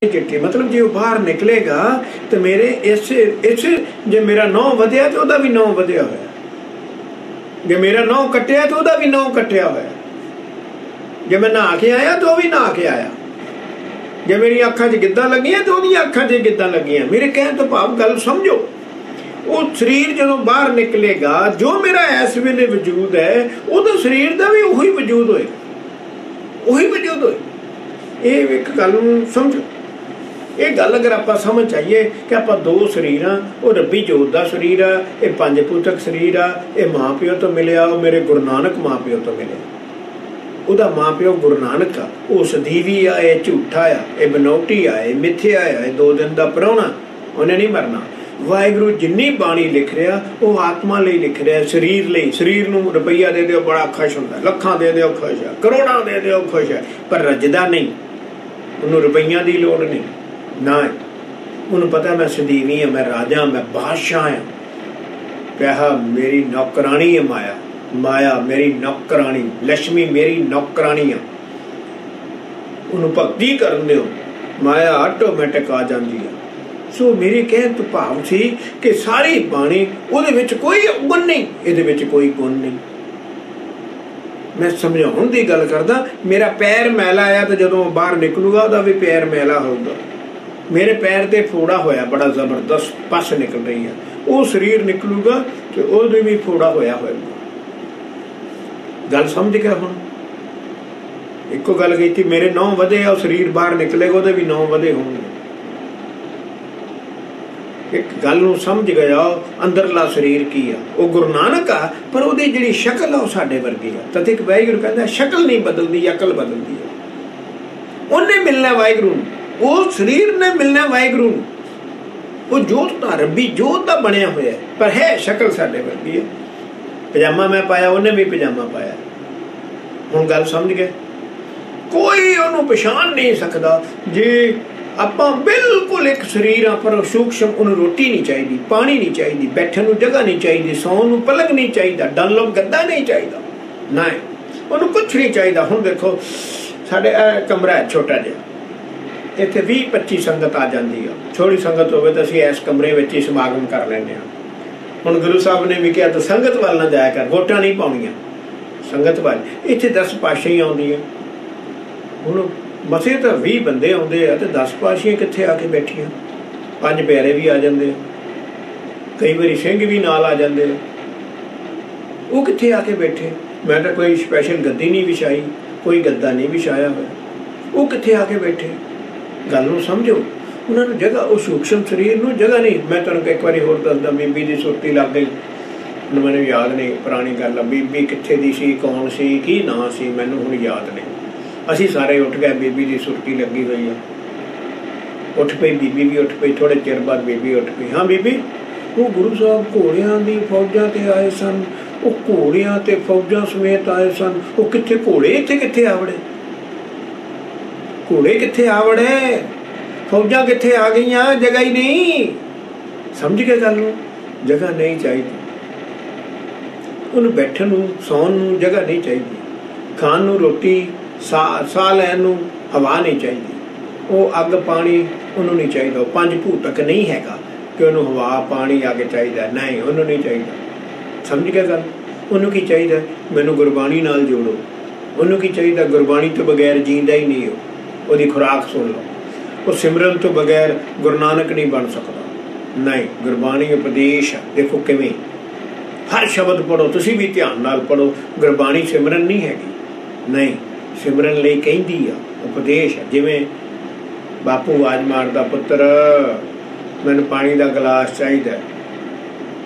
चिट्ठी मतलब जो बाहर निकलेगा तो मेरे इस जो मेरा नौ वधिया तो वह भी नौ वधिया होया, जो मेरा नौ कटिया तो वह भी नौ कटिया होया, जो मैं नहा के आया तो वह भी नहा के आया, जो मेरी अखां च गिद्दां लगियां तो वह अखां च गिद्दां लगियां। मेरे कहने तो भाव गल समझो, वो शरीर जो बाहर निकलेगा जो मेरा इस वेले वजूद है वो शरीर का भी उही वजूद होएगा, उही वजूद होए। ये एक गल समझो, ये गल अगर आप समझ आइए कि आप दो शरीर हाँ, वो रब्बी जोत का शरीर आ, ये पंज पुस्तक शरीर आ, ये माँ प्यो तो मिले, वो मेरे गुरु नानक माँ प्यो तो मिले, उदा माँ प्यो गुरु नानक आ, वो सदीवी आ, ये झूठा आ, ये बनौटी आ, ये मिथ्या आ, ये 2 दिन का प्राहुणा, उन्हें नहीं मरना। वाहिगुरु जिन्नी बाणी लिख रहा वो आत्मा लिए लिख रहा, शरीर लिए। शरीर नूं रुपया दे दो बड़ा खुश होंदा, लखां दे दो खुश है, करोड़ां दे दो खुश है, पर रजदा नहीं, उन्होंने रुपया की लोड़ नहीं ना, उन्होंने पता मैं सदीवी हाँ, मैं राजा, मैं बादशाह हाँ, पैसा मेरी नौकरानी है, माया माया मेरी नौकरानी, लक्ष्मी मेरी नौकरानी है। उन्होंने भगती कर दो, माया ऑटोमैटिक आ जाती है। सो मेरे कहने तो भाव सी कि सारी बाणी उहदे विच कोई गुण नहीं, इहदे विच कोई गुण नहीं। मैं समझाउण दी गल करदा, मेरा पैर मैला आया तो जदों बाहर निकलूगा उहदा भी पैर मैला होगा। मेरे पैर ते फोड़ा होया बड़ा जबरदस्त, पस निकल रही है, वो शरीर निकलूगा तो उहदे भी फोड़ा होया होगा। गल समझ गया? हुण इक्को गल कीती, मेरे 9 वधे आ, शरीर बाहर निकलेगा उहदे भी 9 वधे होणगे। एक गल नूं समझ गया, अंदरला शरीर की आ, वो गुरु नानक आ, पर उहदी जिहड़ी शक्ल आ वो साडे वर्गी आ। तद एक वाहिगुरू कहंदा शक्ल नहीं बदलदी, अकल बदलदी है। उन्हें मिलना वाहिगुरू, वो शरीर ने मिलना वाहिगुरू, वो जोत दा रब्बी जोत दा बनिया होया, पर है शक्ल साडे वर्गी है। पजामा मैं पाया, उन्हें भी पजामा पाया। हुण गल समझ गए? कोई उन्होंने पछाण नहीं सकता जे ਆਪਾਂ बिल्कुल एक शरीर पर सूक्ष्म। उन्हें रोटी नहीं चाहिए, पानी नहीं चाहिए, बैठने को जगह नहीं चाहिए, सौन को पलंग नहीं चाहिए, डनलॉप गद्दा नहीं चाहिए, ना उन्हें कुछ नहीं चाहिए। हुण देखो साडे कमरा है छोटा जिहा, इत्थे 20-25 संगत आ जाती है, थोड़ी संगत होवे तो असीं इस कमरे विच ही समागम कर लैंदे हां। हुण गुरु साहब ने भी कहा तो संगत वाल ना जाया कर, वोटां नहीं पाउणीआं, संगत वाल। इत्थे 10 पातशाही आउंदी है, हुण मसे तो 20 बंदे आते हैं तो 10 पातशाही कित्थे आके बैठियां, 5 प्यारे भी आ जाते, कई बारी सिंह भी नाल आ जाते, वो कित्थे आके बैठे। मैं तो कोई स्पैशल गद्दी नहीं विछाई, कोई गद्दा नहीं विछाया हुआ, वो कित्थे आके बैठे। गल नूं समझो, उन्होंने जगह, वो सूक्ष्म शरीर नूं जगह नहीं। मैं तुहानूं एक बारी होर दसदा, बीबी की सुरती लग गई, मैनूं याद नहीं, पुरानी गल, बीबी कित्थे दी सी, कौन सी, की नां सी, मैनूं हुण याद नहीं। असी सारे उठ गए, बीबी की सुरती लगी हुई है, उठ पई, बीबी भी उठ पई, थोड़े चिर बाद बीबी उठ पई। हाँ बीबी, वो गुरु साहब घोड़ियां दी फौजां ते आए सन, वो घोड़ियां ते फौजां समेत आए सन, वो कित्थे घोड़े इत्थे कित्थे आवड़े, घोड़े कित्थे आवड़े, फौजां कित्थे आ गईयां, जगह ही नहीं। समझ गए गल नूं? जगह नहीं चाहिए, उन्हें बैठण नूं, सौण नूं जगह नहीं चाहिए, खाण नूं रोटी, साह लैन नूं हवा नहीं चाहिए, वो अग पानी उन्होंने नहीं चाहिए, 5 भूतक नहीं हैगा कि उन्होंने हवा पानी अग चाहिए, नहीं उन्होंने नहीं चाहिए। समझ गया गल? उन्होंने की चाहिए, मैनू गुरबाणी नाल जोड़ो, उन्होंने की चाहिए, गुरबाणी तो बगैर जींदा ही नहीं हो, उसकी खुराक सुन लो, वो सिमरन तो बगैर गुरु नानक नहीं बन सकता। नहीं, गुरबाणी उपदेश देखो किवें, हर शब्द पढ़ो, तुसी भी ध्यान नाल पढ़ो, गुरबाणी सिमरन नहीं हैगी, नहीं सिमरन ਲਈ ਕਹਿੰਦੀ ਆ, उपदेश है। जिवें बापू आवाज मारदा, पुत्र मैनूं पानी का गिलास चाहिए,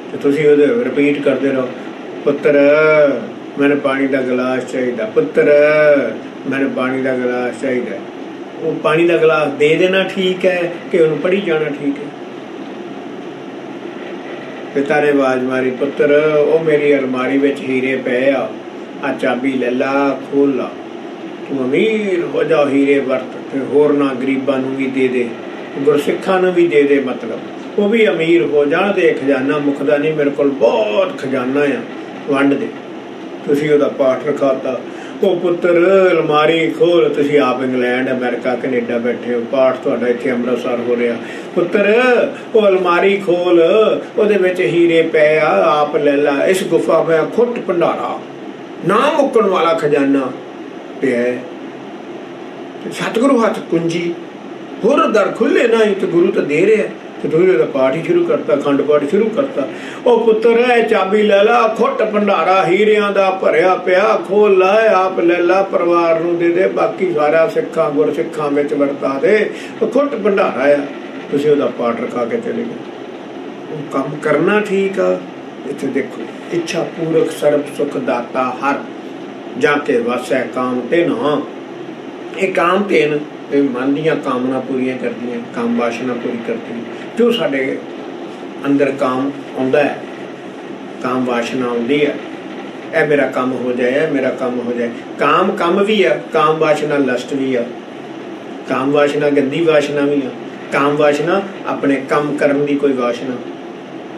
तो तुसीं ਉਹਦੇ रिपीट करते रहो, पुत्र मैनूं पानी का गिलास चाहिए, पुत्र मैनूं पानी का गिलास चाहिए। वो पानी का गिलास दे देना ठीक है कि उन्होंने पढ़ी जाना ठीक है? पिता ने आवाज मारी, पुत्र वो मेरी अलमारी में हीरे पे आ चाबी ले ला, खोल ला, तू अमीर हो जा, हीरे वरत, फिर होर ना गरीबां नूं भी दे दे, गुरसिखां नूं भी दे दे, मतलब वो भी अमीर हो जाण, ते खजाना मुकदा नहीं, मेरे कोल बहुत खजाना आ, वंड दे। तुसीं उहदा पाठ रखाता, ਉਹ ਪੁੱਤਰ ਅਲਮਾਰੀ ਖੋਲ, ਤੁਸੀਂ ਆਪ ਇੰਗਲੈਂਡ ਅਮਰੀਕਾ ਕੈਨੇਡਾ ਬੈਠੇ ਹੋ, ਪਾਠ ਤੁਹਾਡਾ ਇੱਥੇ ਅੰਮ੍ਰਿਤਸਰ ਹੋ ਰਿਹਾ। ਪੁੱਤਰ ਉਹ ਅਲਮਾਰੀ ਖੋਲ, ਉਹਦੇ ਵਿੱਚ ਹੀਰੇ ਪਏ ਆ, ਆਪ ਲੈ ਲਾ। ਇਸ ਗੁਫਾ ਵਿੱਚ ਖੁੱਟ ਭੰਡਾਰਾ, ਨਾ ਮੁੱਕਣ ਵਾਲਾ ਖਜ਼ਾਨਾ ਪਿਆ। ਸਤਿਗੁਰੂ ਹੱਥ ਕੁੰਜੀ, ਹੋਰ ਦਰ ਖੁੱਲੇ ਨਾ ਹੀ ਤੇ ਗੁਰੂ ਤਾਂ ਦੇ ਰਿਹਾ। ਤੇ ਤੁਸੀਂ ਉਹਦਾ ਪਾਠ ਹੀ ਸ਼ੁਰੂ ਕਰਤਾ, ਅਖੰਡ ਪਾਠ ਸ਼ੁਰੂ ਕਰਤਾ। ਉਹ ਪੁੱਤਰ ਇਹ ਚਾਬੀ ਲੈ ਲਾ, ਖੁੱਟ ਭੰਡਾਰਾ ਹੀਰਿਆਂ ਦਾ ਭਰਿਆ ਪਿਆ, ਖੋਲ ਲਾ, ਆਪ ਲੈ ਲਾ, ਪਰਿਵਾਰ ਨੂੰ ਦੇ ਦੇ, ਬਾਕੀ ਸਾਰਾ ਸਿੱਖਾਂ ਗੁਰਸਿੱਖਾਂ ਵਿੱਚ ਵਰਤਾ ਦੇ। ਉਹ ਖੁੱਟ ਭੰਡਾਰਾ ਆ, ਤੁਸੀਂ ਉਹਦਾ ਪਾਠ ਰਖਾ ਕੇ ਚਲੇ ਗਏ। ਉਹ ਕੰਮ ਕਰਨਾ ਠੀਕ ਆ। ਇੱਥੇ ਦੇਖੋ, ਇੱਛਾ ਪੂਰਕ ਸਰਬ ਸੁਖ ਦਾਤਾ ਹਰ, ਜਾ ਕੇ ਵਸੈ ਕਾਮ ਤੇ ਨਾ। ਇਹ ਕਾਮ ਧੇਨ ਮਨ ਦੀਆਂ ਕਾਮਨਾ ਪੂਰੀਆਂ ਕਰਦੀਆਂ, ਕਾਮ ਵਾਸ਼ਨਾ ਪੂਰੀ ਕਰਦੀਆਂ। ਜੋ ਸਾਡੇ ਅੰਦਰ ਕਾਮ ਆਉਂਦਾ ਹੈ, ਕਾਮ ਵਾਸ਼ਨਾ ਆਉਂਦੀ ਹੈ, ਇਹ ਮੇਰਾ ਕੰਮ ਹੋ ਜਾਏ, ਇਹ ਮੇਰਾ ਕੰਮ ਹੋ ਜਾਏ। ਕਾਮ ਕੰਮ ਵੀ ਆ, ਕਾਮ ਵਾਸ਼ਨਾ ਲਸਟ ਵੀ ਆ। ਕਾਮ ਵਾਸ਼ਨਾ ਗੰਦੀ ਵਾਸ਼ਨਾ ਵੀ ਆ। ਕਾਮ ਵਾਸ਼ਨਾ ਆਪਣੇ ਕੰਮ ਕਰਨ ਦੀ ਕੋਈ ਵਾਸ਼ਨਾ।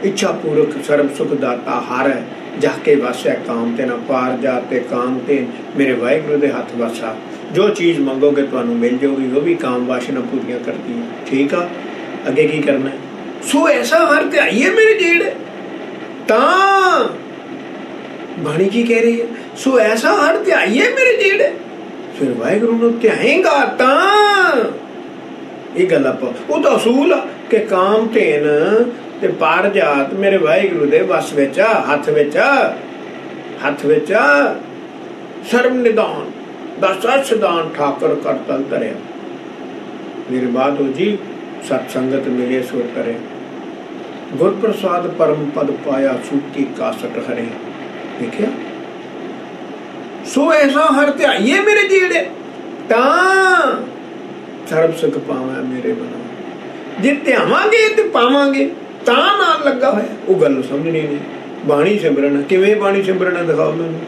ਇੱਛਾ ਪੂਰਕ ਸਰਬ ਸੁਖ ਦਾਤਾ ਹਰ ਹੈ, ਜਾ ਕੇ ਵਸੈ ਕਾਮ ਤੇ ਨਾ। ਪਾਰ ਜਾਤੇ ਕਾਮ ਤੇ ਮੇਰੇ ਵਾਹਿਗੁਰੂ ਦੇ ਹੱਥ ਵਸਾ। ਜੋ ਚੀਜ਼ ਮੰਗੋਗੇ ਤੁਹਾਨੂੰ ਮਿਲ ਜਾਊਗੀ, ਉਹ ਵੀ ਕਾਮ ਵਾਸ਼ਨਾ ਪੂਰੀਆਂ ਕਰਦੀ ਹੈ। ਠੀਕ ਆ, ਅੱਗੇ ਕੀ ਕਰਨਾ? ਸੋ ਐਸਾ ਹਰ ਧਿਆਈਏ ਮੇਰੇ ਜੀੜ। ਤਾਂ ਬਾਣੀ ਕੀ ਕਹਿ ਰਹੀ ਹੈ? ਸੋ ਐਸਾ ਹਰ ਧਿਆਈਏ ਮੇਰੇ ਜੀੜ। ਫਿਰ ਵਾਹਿਗੁਰੂ ਨੂੰ ਧਿਆਏਗਾ ਤਾਂ ਇਹ ਗੱਲ ਆਪਾਂ, ਉਹਦਾ ਅਸੂਲ ਆ ਕਿ ਕਾਮ ਧੇਨ ਤੇ ਪਾਰ ਜਾਤ ਮੇਰੇ ਵਾਹਿਗੁਰੂ ਦੇ ਵਸ ਵਿੱਚ ਆ, ਹੱਥ ਵਿੱਚ ਆ, ਹੱਥ ਵਿੱਚ ਆ। ਸਰਬ ਨਿਦਾਨ ਦਸ ਸਿਧਾਨ ਠਾਕੁਰ ਕਰ ਤਲ ਧਰਿਆ। ਮੇਰੇ ਬਾਤ ਹੋ ਜੀ, ਸਤ ਸੰਗਤ ਮਿਲੇ ਸੋ ਕਰੇ, ਗੁਰ ਪ੍ਰਸਾਦ ਪਰਮ ਪਦ ਪਾਇਆ, ਸੂਤੀ ਕਾਸਟ ਹਰੇ। ਦੇਖਿਆ, ਸੋ ਐਸਾ ਹਰ ਧਿਆਈਏ ਮੇਰੇ ਜੀੜੇ, ਤਾਂ ਸਰਬ ਸੁਖ ਪਾਵਾਂ ਮੇਰੇ ਬਣਾ। ਜੇ ਧਿਆਵਾਂਗੇ ਤੇ ਪਾਵਾਂਗੇ, ਤਾਂ ਨਾਲ ਲੱਗਾ ਹੋਇਆ। ਉਹ ਗੱਲ ਸਮਝਣੀ ਨਹੀਂ। ਬਾਣੀ ਸਿਮਰਨ ਕਿਵੇਂ, ਬਾਣੀ ਸਿਮਰਨ ਦਿਖਾਓ ਮੈਨੂੰ,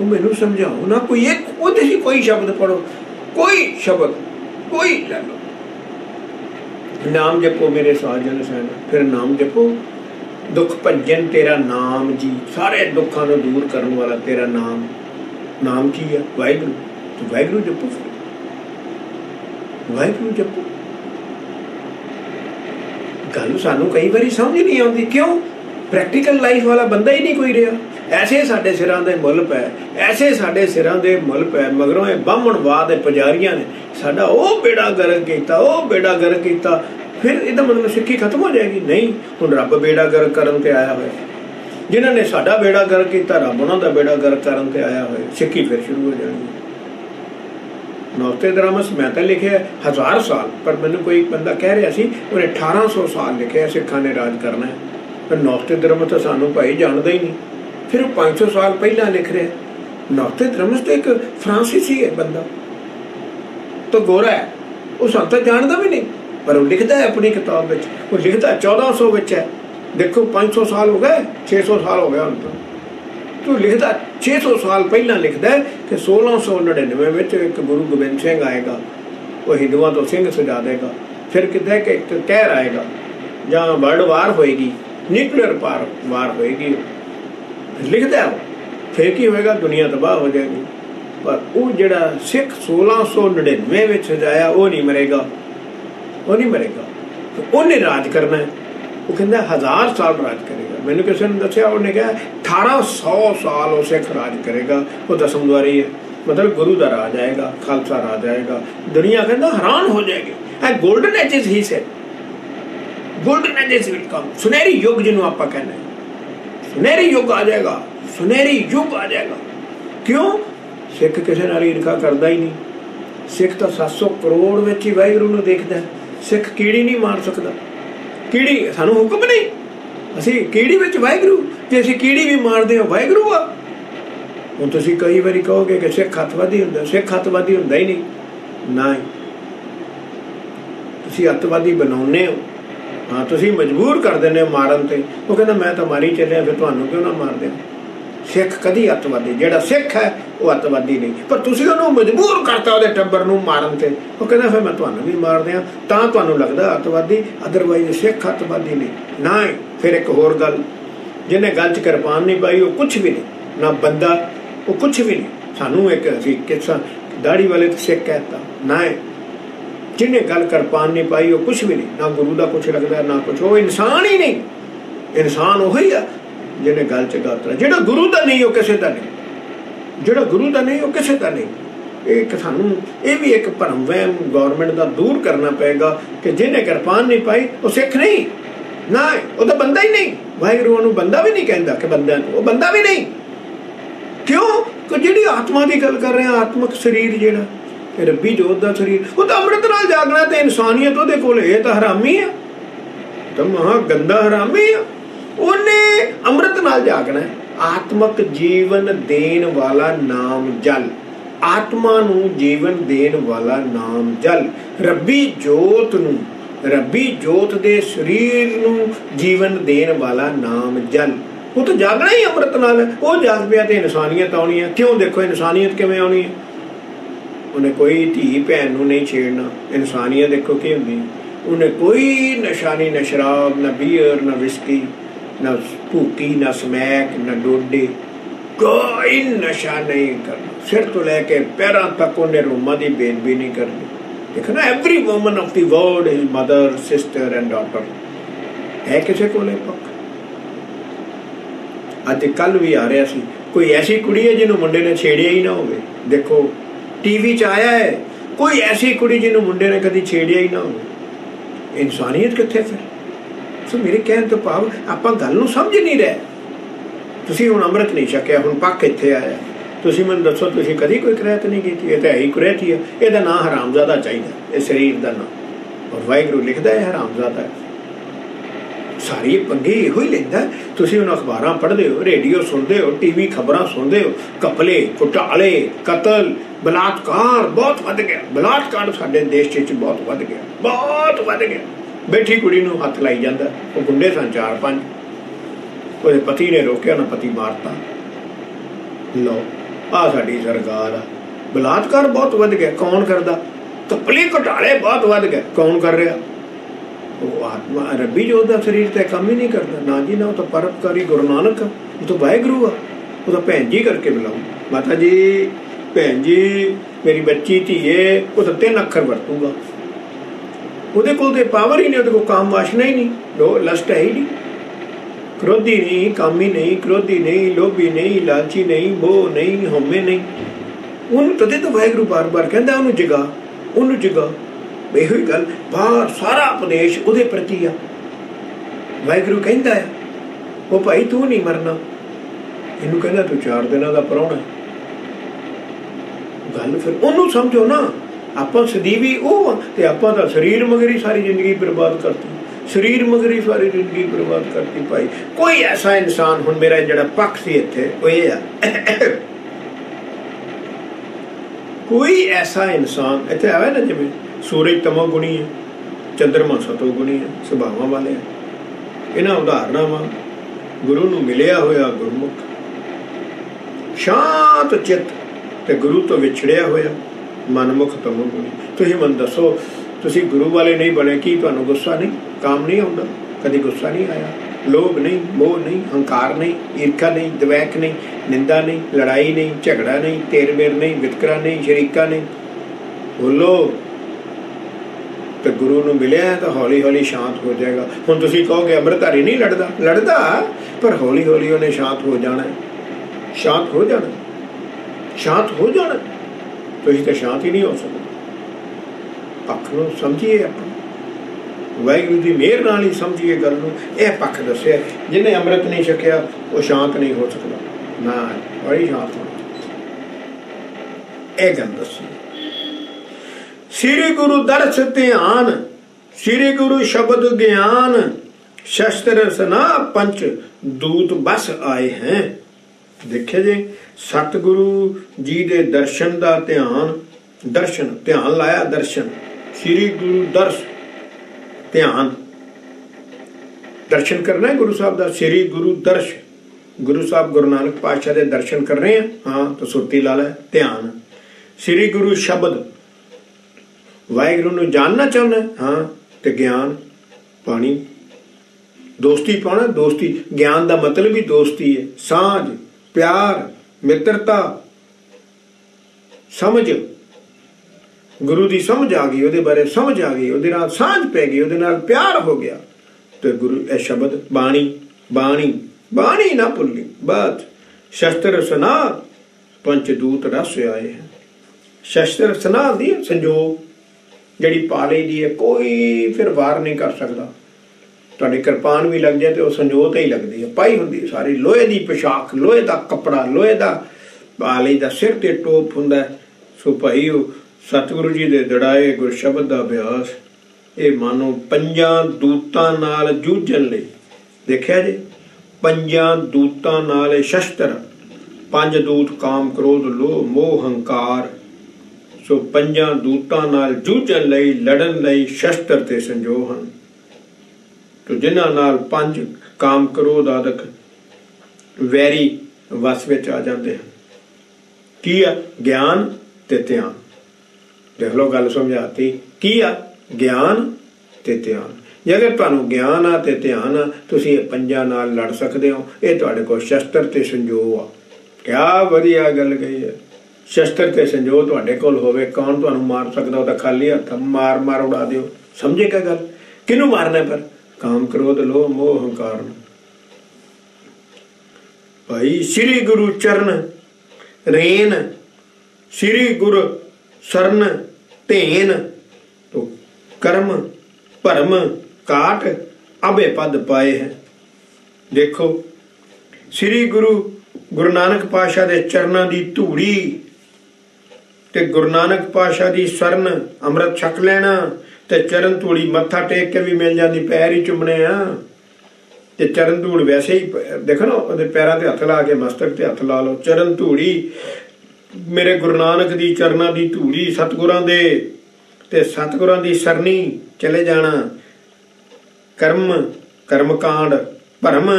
ਉਹ ਮੈਨੂੰ ਸਮਝਾਓ ਨਾ। ਕੋਈ ਇੱਕ ਉਹਦੇ ਸੀ ਕੋਈ ਸ਼ਬਦ ਪੜੋ, ਕੋਈ ਸ਼ਬਦ, ਕੋਈ ਲੈ ਲਓ। ਨਾਮ ਜਪੋ ਮੇਰੇ ਸਾਜਨ ਸੈਨ, ਫਿਰ ਨਾਮ ਜਪੋ। ਦੁੱਖ ਭੰਜਨ ਤੇਰਾ ਨਾਮ ਜੀ, ਸਾਰੇ ਦੁੱਖਾਂ ਨੂੰ ਦੂਰ ਕਰਨ ਵਾਲਾ ਤੇਰਾ ਨਾਮ। ਨਾਮ ਕੀ ਆ? ਵਾਹਿਗੁਰੂ। ਤੂੰ ਵਾਹਿਗੁਰੂ ਜਪੋ, ਵਾਹਿਗੁਰੂ ਜਪੋ। ਗੱਲ ਸਾਨੂੰ ਕਈ ਵਾਰੀ ਸਮਝ ਨਹੀਂ ਆਉਂਦੀ। ਕਿਉਂ? ਪ੍ਰੈਕਟੀਕਲ ਲਾਈਫ ਵਾਲਾ ਬੰਦਾ ਹੀ ਨਹੀਂ ਕੋਈ ਰਿਹਾ। ਐਸੇ ਸਾਡੇ ਸਿਰਾਂ ਦੇ ਮੁੱਲ ਪੈ, ਐਸੇ ਸਾਡੇ ਸਿਰਾਂ ਦੇ ਮੁੱਲ ਪੈ। ਮਗਰੋਂ ਇਹ ਬਾਹਮਣਵਾਦ ਦੇ ਪੁਜਾਰੀਆਂ ਨੇ ਸਾਡਾ ਉਹ ਬੇੜਾ ਗਰਕ ਕੀਤਾ, ਉਹ ਬੇੜਾ ਗਰਕ ਕੀਤਾ। ਫਿਰ ਇਹਦਾ ਮਤਲਬ ਸਿੱਖੀ ਖਤਮ ਹੋ ਜਾਏਗੀ? ਨਹੀਂ, ਹੁਣ ਰੱਬ ਬੇੜਾ ਗਰਕ ਕਰਨ ਤੇ ਆਇਆ ਹੋਇਆ। ਜਿਨ੍ਹਾਂ ਨੇ ਸਾਡਾ ਬੇੜਾ ਗਰਕ ਕੀਤਾ, ਰੱਬ ਉਹਨਾਂ ਦਾ ਬੇੜਾ ਗਰਕ ਕਰਨ ਤੇ ਆਇਆ ਹੋਇਆ। ਸਿੱਖੀ ਫਿਰ ਸ਼ੁਰੂ ਹੋ ਜਾਣੀ। ਨੋਸਟਰੇਡਾਮਸ ਮੈਂ ਤਾਂ ਲਿਖਿਆ 1000 ਸਾਲ, ਪਰ ਮੈਨੂੰ ਕੋਈ ਬੰਦਾ ਕਹਿ ਰਿਹਾ ਸੀ ਉਹਨੇ 1800 ਸਾਲ ਲਿਖਿਆ ਸਿੱਖਾਂ ਨੇ ਰਾਜ ਕਰਨਾ ਹੈ। ਪਰ ਨੋਸਟਰੇਡਾਮਸ ਤਾਂ ਸਾਨੂੰ ਭਾਈ ਜਾਣਦਾ ਹੀ ਨਹੀਂ। ਫਿਰ ਉਹ 500 ਸਾਲ ਪਹਿਲਾਂ ਲਿਖ ਰਿਹਾ। ਨੋਸਟਰੇਡਾਮਸ ਤਾਂ ਇੱਕ ਫਰਾਂਸੀਸੀ ਹੈ ਬੰਦਾ, ਤਾਂ ਗੋਰਾ ਹੈ, ਉਹ ਸਾਨੂੰ ਤਾਂ ਜਾਣਦਾ ਵੀ ਨਹੀਂ, ਪਰ ਉਹ ਲਿਖਦਾ ਹੈ ਆਪਣੀ ਕਿਤਾਬ ਵਿੱਚ। ਉਹ ਲਿਖਦਾ 1400 ਵਿੱਚ ਹੈ। ਦੇਖੋ 500 ਸਾਲ ਹੋ ਗਏ, 600 ਸਾਲ ਹੋ ਗਿਆ ਹੁਣ ਤਾਂ। ਤੂੰ ਲਿਖਦਾ 600 ਸਾਲ ਪਹਿਲਾਂ ਲਿਖਦਾ ਕਿ 1699 ਵਿੱਚ ਇੱਕ ਗੁਰੂ ਗੋਬਿੰਦ ਸਿੰਘ ਆਏਗਾ, ਉਹ ਹਿੰਦੂਆਂ ਤੋਂ ਸਿੰਘ ਸਜਾ ਦੇਗਾ। ਫਿਰ ਕਿਤੇ ਕਿ ਇੱਕ ਕਹਿਰ ਆਏਗਾ ਜਾਂ ਵਰਲਡ ਵਾਰ ਹੋਏਗੀ, ਨਿਊਕਲੀਅਰ ਵਾਰ ਹੋਏਗੀ। ਲਿਖਦਾ ਫਿਰ ਕੀ ਹੋਏਗਾ? ਦੁਨੀਆ ਤਬਾਹ ਹੋ ਜਾਏਗੀ। ਪਰ ਉਹ ਜਿਹੜਾ ਸਿੱਖ 1699 ਵਿੱਚ ਸਜਾਇਆ, ਉਹ ਨਹੀਂ ਮਰੇਗਾ, ਉਹ ਨਹੀਂ ਮਰੇਗਾ। ਉਹਨੇ ਰਾਜ ਕਰਨਾ ਹੈ। ਉਹ ਕਹਿੰਦਾ 1000 ਸਾਲ ਰਾਜ ਕਰੇਗਾ। ਮੈਨੂੰ ਕਿਸੇ ਨੇ ਦੱਸਿਆ, ਉਹਨੇ ਕਿਹਾ 1800 ਸਾਲ ਉਹ ਸਿੱਖ ਰਾਜ ਕਰੇਗਾ। ਉਹ ਦਸਮਦੁਆਰੀ ਹੈ, ਮਤਲਬ ਗੁਰੂ ਦਾ ਰਾਜ ਆਏਗਾ, ਖਾਲਸਾ ਰਾਜ ਆਏਗਾ। ਦੁਨੀਆ ਕਹਿੰਦਾ ਹੈਰਾਨ ਹੋ ਜਾਏਗੀ। ਇਹ ਗੋਲਡਨ ਐਜਿਸ ਹੀ ਸੇ, ਗੋਲਡਨ ਐਜਿਸ ਵਿਲ ਕਮ। ਸੁਨਹਿਰੀ ਯੁੱਗ ਜਿਹਨੂੰ ਆਪਾਂ ਕਹਿੰਦੇ, ਸੁਨਹਿਰੀ ਯੁੱਗ ਆ ਜਾਏਗਾ, ਸੁਨਹਿਰੀ ਯੁੱਗ ਆ ਜਾਏਗਾ। ਕਿਉਂ? ਸਿੱਖ ਕਿਸੇ ਨਾਲ ਈਰਖਾ ਕਰਦਾ ਹੀ ਨਹੀਂ। ਸਿੱਖ ਤਾਂ 700 ਕਰੋੜ ਵਿੱਚ ਹੀ ਵਾਹਿਗੁਰੂ ਨੂੰ ਦੇਖਦਾ। ਸਿੱਖ ਕੀੜੀ ਨਹੀਂ ਮਾਰ ਸਕਦਾ। ਕੀੜੀ ਸਾਨੂੰ ਹੁਕਮ ਨਹੀਂ, ਅਸੀਂ ਕੀੜੀ ਵਿੱਚ ਵਾਹਿਗੁਰੂ। ਜੇ ਅਸੀਂ ਕੀੜੀ ਵੀ ਮਾਰਦੇ ਹਾਂ, ਵਾਹਿਗੁਰੂ ਆ। ਹੁਣ ਤੁਸੀਂ ਕਈ ਵਾਰੀ ਕਹੋਗੇ ਕਿ ਸਿੱਖ ਅੱਤਵਾਦੀ ਹੁੰਦਾ। ਸਿੱਖ ਅੱਤਵਾਦੀ ਹੁੰਦਾ ਹੀ ਨਹੀਂ। ਨਾ, ਤੁਸੀਂ ਅੱਤਵਾਦੀ ਬਣਾਉਂਦੇ ਹੋ। ਹਾਂ, ਤੁਸੀਂ ਮਜਬੂਰ ਕਰ ਦਿੰਦੇ ਹੋ ਮਾਰਨ ਤੇ। ਉਹ ਕਹਿੰਦਾ ਮੈਂ ਤਾਂ ਮਾਰੀ ਚੱਲਿਆ, ਫਿਰ ਤੁਹਾਨੂੰ ਕਿਉਂ ਨਾ ਮਾਰਦੇ? ਸਿੱਖ ਕਦੀ ਅੱਤਵਾਦੀ, ਜਿਹੜਾ ਸਿੱਖ ਹੈ ਉਹ ਅੱਤਵਾਦੀ ਨਹੀਂ। ਪਰ ਤੁਸੀਂ ਉਹਨੂੰ ਮਜਬੂਰ ਕਰਤਾ ਉਹਦੇ ਟੱਬਰ ਨੂੰ ਮਾਰਨ ਤੇ। ਉਹ ਕਹਿੰਦਾ ਫਿਰ ਮੈਂ ਤੁਹਾਨੂੰ ਵੀ ਮਾਰ ਦਿਆਂ, ਤਾਂ ਤੁਹਾਨੂੰ ਲੱਗਦਾ ਅੱਤਵਾਦੀ। ਅਦਰਵਾਈਜ਼ ਸਿੱਖ ਅੱਤਵਾਦੀ ਨਹੀਂ। ਨਾ ਫਿਰ ਇੱਕ ਹੋਰ ਗੱਲ, ਜਿਹਨੇ ਗੱਲ 'ਚ ਕਿਰਪਾਨ ਨਹੀਂ ਪਾਈ, ਉਹ ਕੁਛ ਵੀ ਨਹੀਂ। ਨਾ ਬੰਦਾ, ਉਹ ਕੁਛ ਵੀ ਨਹੀਂ। सानू एक असी किसा दाढ़ी वाले तो सिख कहता ना है, जिन्हें गल करपान नहीं पाई वो कुछ भी नहीं, ना गुरु का कुछ लगता ना कुछ, वो इंसान ही नहीं। इंसान वही है जिन्हें गल च गातरा, जो गुरु का नहीं वो किसी का नहीं, जो गुरु का नहीं वो किसी का नहीं। एक सानू ये भी एक भरम वहम गौरमेंट का दूर करना पेगा कि जिन्हें किरपान नहीं पाई वो सिख नहीं ना, वो तो बंदा ही नहीं। वाहिगुरू उन्होंने बंदा भी नहीं कहता कि बंदा, वो बंदा भी नहीं। क्यों कि जी आत्मा की गल कर रहे हैं, आत्मक शरीर जेड़ा रब्बी जोत का शरीर, वो तो अमृत नाल जागना, तो इंसानियत वो कोल तो हरामी है, तो महा गंदा हरामी है। उन्हें अमृत नाल जागना है। आत्मक जीवन देन वाला नाम जल, आत्मा नू जीवन देन वाला नाम जल, रब्बी जोत नू, रब्बी जोत दे शरीर नू जीवन देन वाला नाम जल। वो तो जागना ही अमृत नाल है। वो जाग पिया तो इंसानियत आनी है। क्यों देखो इंसानियत किवें आनी है, उन्हें कोई धी भैन नू नहीं छेड़ना। इंसानियत देखो की होंदी, उन्हें कोई नशा नहीं, न शराब, न बीयर, न विस्की, न भूकी, न समैक, न डोडे, कोई नशा नहीं करना। सिर तो लैके पैरों तक उन्हें रूमां की बेदबी नहीं करनी। देखो ना, every woman of the world is mother, sister and daughter. है किसी को पक्का? अज कल भी आ रहा सी, कोई ऐसी कुड़ी है जिन्होंने मुंडे ने छेड़िया ही ना हो। देखो टीवी च आया है, कोई ऐसी कुड़ी जिन्होंने मुंडे ने कभी छेड़िया ही ना हो। इंसानियत कित्थे फिर? सो मेरे कहने तो भाव आप गल नूं समझ नहीं रहे। तुसीं हुण अमृत नहीं छकिया, हुण पक्क इत्थे आया, तुसीं मैनूं दसो तुसीं कदी कोई कुरैत नहीं की? ये तो है ही कुरैती है। इहदा नाम हरामजादा चाहिए, इस शरीर का नाम। और वाहिगुरू लिखदा है हरामजादा है। सारी पंगे इहो ही लैंदा। तुसीं हुण अखबारां पढ़दे हो, रेडियो सुनते हो, टीवी खबरां सुनते हो, कपले, घोटाले, कतल, बलात्कार बहुत वध गया। बलात्कार साडे देश च बहुत वध गया, बहुत वध गया। बैठी कुड़ी नूं हत्थ लाई जांदा, वो गुंडे सन 4-5, ਉਹਦੇ पति ने रोकिया ना पति मारता। लो आ साडी सरकार आ। बलात्कार बहुत वध गया, कौन करदा? कपले घोटाले बहुत वध गए, कौन कर रहा? वो आत्मा रब्बी जोत दा शरीर तो काम ही नहीं करता ना जी ना। वो तो परोपकारी गुरु नानक, वो तो वाहिगुरू आ। वो तो भैन जी करके बुलाऊ, माता जी, भैन जी, मेरी बच्ची धीए। वो तो 3 अखर वरतूगा। ਉਹਦੇ ਕੋਲ ਤੇ पावर ही नहीं, ਉਹਦੇ ਕੋਲ काम वासना ही नहीं, लस्ट है ही नहीं, क्रोधी नहीं, कामी नहीं, क्रोधी नहीं, लोभी नहीं, लालची नहीं, मोह नहीं, हौमे नहीं। ਉਹਨੂੰ तदे तो वाहिगुरू बार बार कहता ਉਹਨੂੰ जगा, ਉਹਨੂੰ जगा। ਇਹੋ ਹੀ ਗੱਲ ਬਾਹਰ ਸਾਰਾ ਉਪਦੇਸ਼ ਉਹਦੇ ਪ੍ਰਤੀ ਆ। ਵਾਹਿਗੁਰੂ ਕਹਿੰਦਾ ਆ, ਉਹ ਭਾਈ ਤੂੰ ਨਹੀਂ ਮਰਨਾ। ਇਹਨੂੰ ਕਹਿੰਦਾ ਤੂੰ 4 ਦਿਨਾਂ ਦਾ ਪ੍ਰਾਹੁਣਾ। ਗੱਲ ਫਿਰ ਉਹਨੂੰ ਸਮਝੋ ਨਾ। ਆਪਾਂ ਸਦੀਵੀ ਉਹ ਤੇ ਆਪਾਂ ਦਾ शरीर मगर ही सारी जिंदगी बर्बाद करती, शरीर मगर ही सारी जिंदगी बर्बाद करती। भाई कोई ऐसा इंसान, हुण मेरा जिहड़ा पक्ष सी इत्थे वो ये आ, कोई ऐसा इंसान इत्थे आवे ना, जिवें सूरज तमो गुणी है, चंद्रमा सतो गुणी है, सुभावां वाले है। इन्हां उदाहरणां वां गुरु नूं मिलिया होया गुरमुख, शांत चित ते गुरु तो विछड़िया होया मनमुख तमो गुणी। तुसीं मैनूं दसो, तुसीं गुरु वाले नहीं बने, की तुहानूं गुस्सा नहीं, काम नहीं आउंदा? कदी गुस्सा नहीं आया? लोभ नहीं, मोह नहीं, हंकार नहीं, ईर्खा नहीं, द्वैक नहीं, निंदा नहीं, लड़ाई नहीं, झगड़ा नहीं, तेर मेर नहीं, वितकरा नहीं, शरीका नहीं। बोलो तो गुरु नूं मिलिया है तो हौली हौली शांत हो जाएगा। हुण तुसीं कहोगे अमृतधारी नहीं लड़दा, लड़दा पर हौली हौली उन्हें शांत हो जाना, शांत हो जाना, शांत हो जाना। तुसीं तो शांत ही नहीं हो सकते। पक्ष नूं समझिए, अपना वाहिगुरू की मेहर नाल ही समझिए गल नूं। यह पक्ष दस्सिया, जिन्हें अमृत नहीं छकिया वो शांत नहीं हो सकता ना, बड़ी शांत होना। यह गल दसी। श्री गुरु दर्श ध्यान, श्री गुरु शब्द ज्ञान, शस्त्र सना पंच दूत बस आए हैं। देखिए जी, सतगुरु जी दे दर्शन दा ध्यान, दर्शन ध्यान लाया, दर्शन श्री गुरु दर्श ध्यान, दर्शन करना है गुरु साहब दा। श्री गुरु दर्श, गुरु साहब गुरु नानक पातशाह दे दर्शन कर रहे हैं, हाँ तो सुरती ला लै ध्यान। श्री गुरु शब्द, वाहिगुरू नूं जानना चाहना, हाँ तो ज्ञान पानी, दोस्ती पाना, दोस्ती, ज्ञान का मतलब भी दोस्ती है, सांझ, प्यार, मित्रता, समझ, गुरु की समझ आ गई, ਉਹਦੇ ਬਾਰੇ समझ आ गई, ਉਹਦੇ ਨਾਲ ਸਾਂਝ ਪੈ ਗਈ, ਉਹਦੇ ਨਾਲ ਪਿਆਰ ਹੋ ਗਿਆ, ਤੇ गुरु ਇਹ शब्द बाणी बाणी बाणी ना भुल्ली। बात शस्त्र सना पंचदूत रस आए हैं। शस्त्र सना दी संजोग जिहड़ी पा लई दी है, कोई फिर वार नहीं कर सकता। तुहाडी किरपान भी लग जाए तो संजोग ही लगती है, पाई हुंदी सारी लोहे की पोशाक, लोहे का कपड़ा, लोहे का पा लईदा, सिर ते टोप हुंदा। सो भाई सतगुरु जी दे दड़ाए गुर शब्द का अभ्यास ये मानो पंजां दूतां नाल जूझण लई, देखिया जी, पंजां दूतां नाल शस्त्र, पंज दूत काम क्रोध लोभ मोह हंकार, सो पंजां दूतां नाल जूझण लई लड़न लई शस्त्र ते संजोग हन। तो जिन्हां नाल पंज काम क्रोध आदक वैरी वस विच आ जाते हैं। की आ ज्ञान ते ध्यान, देख लो गल समझाती। की आ ज्ञान ते ध्यान। जे अगर तुहानूं ज्ञान आ ते ध्यान आ, तुसीं पंजां नाल लड़ सकदे हो। ये तुहाडे कोल शस्त्र ते संजोग आ। क्या वधिया गल कही है। शस्त्र ते संजोग तुहाडे कोल होवे, कौन तुहानूं मार सकदा? वो तां खाली हत्थ मार मार उड़ा दिओ। समझे क्या गल? किनूं मारना पर? काम क्रोध लोभ मोह हंकार। भाई श्री गुरु चरण रेन, श्री गुरु शरण धेन, तो कर्म भरम काट अभे पद पाए हैं। देखो श्री गुरु गुरु नानक पातशाह दे चरणां दी धूड़ी ते गुरु नानक पातशाह दी शरण अमृत छक लेना, ते चरण धूड़ी मत्था टेक के भी मिल जाती, पैर ही चुमने आ। ते चरण धूड़ वैसे ही देखो ना, ਉਹਦੇ पैरां ते हथ ला के मस्तक ते हथ ला लो। चरण धूड़ी मेरे गुरु नानक दी चरणां दी धूड़ी, सतगुरां दे ते सतगुरां दी सरनी चले जाना। कर्म कर्म कांड भरम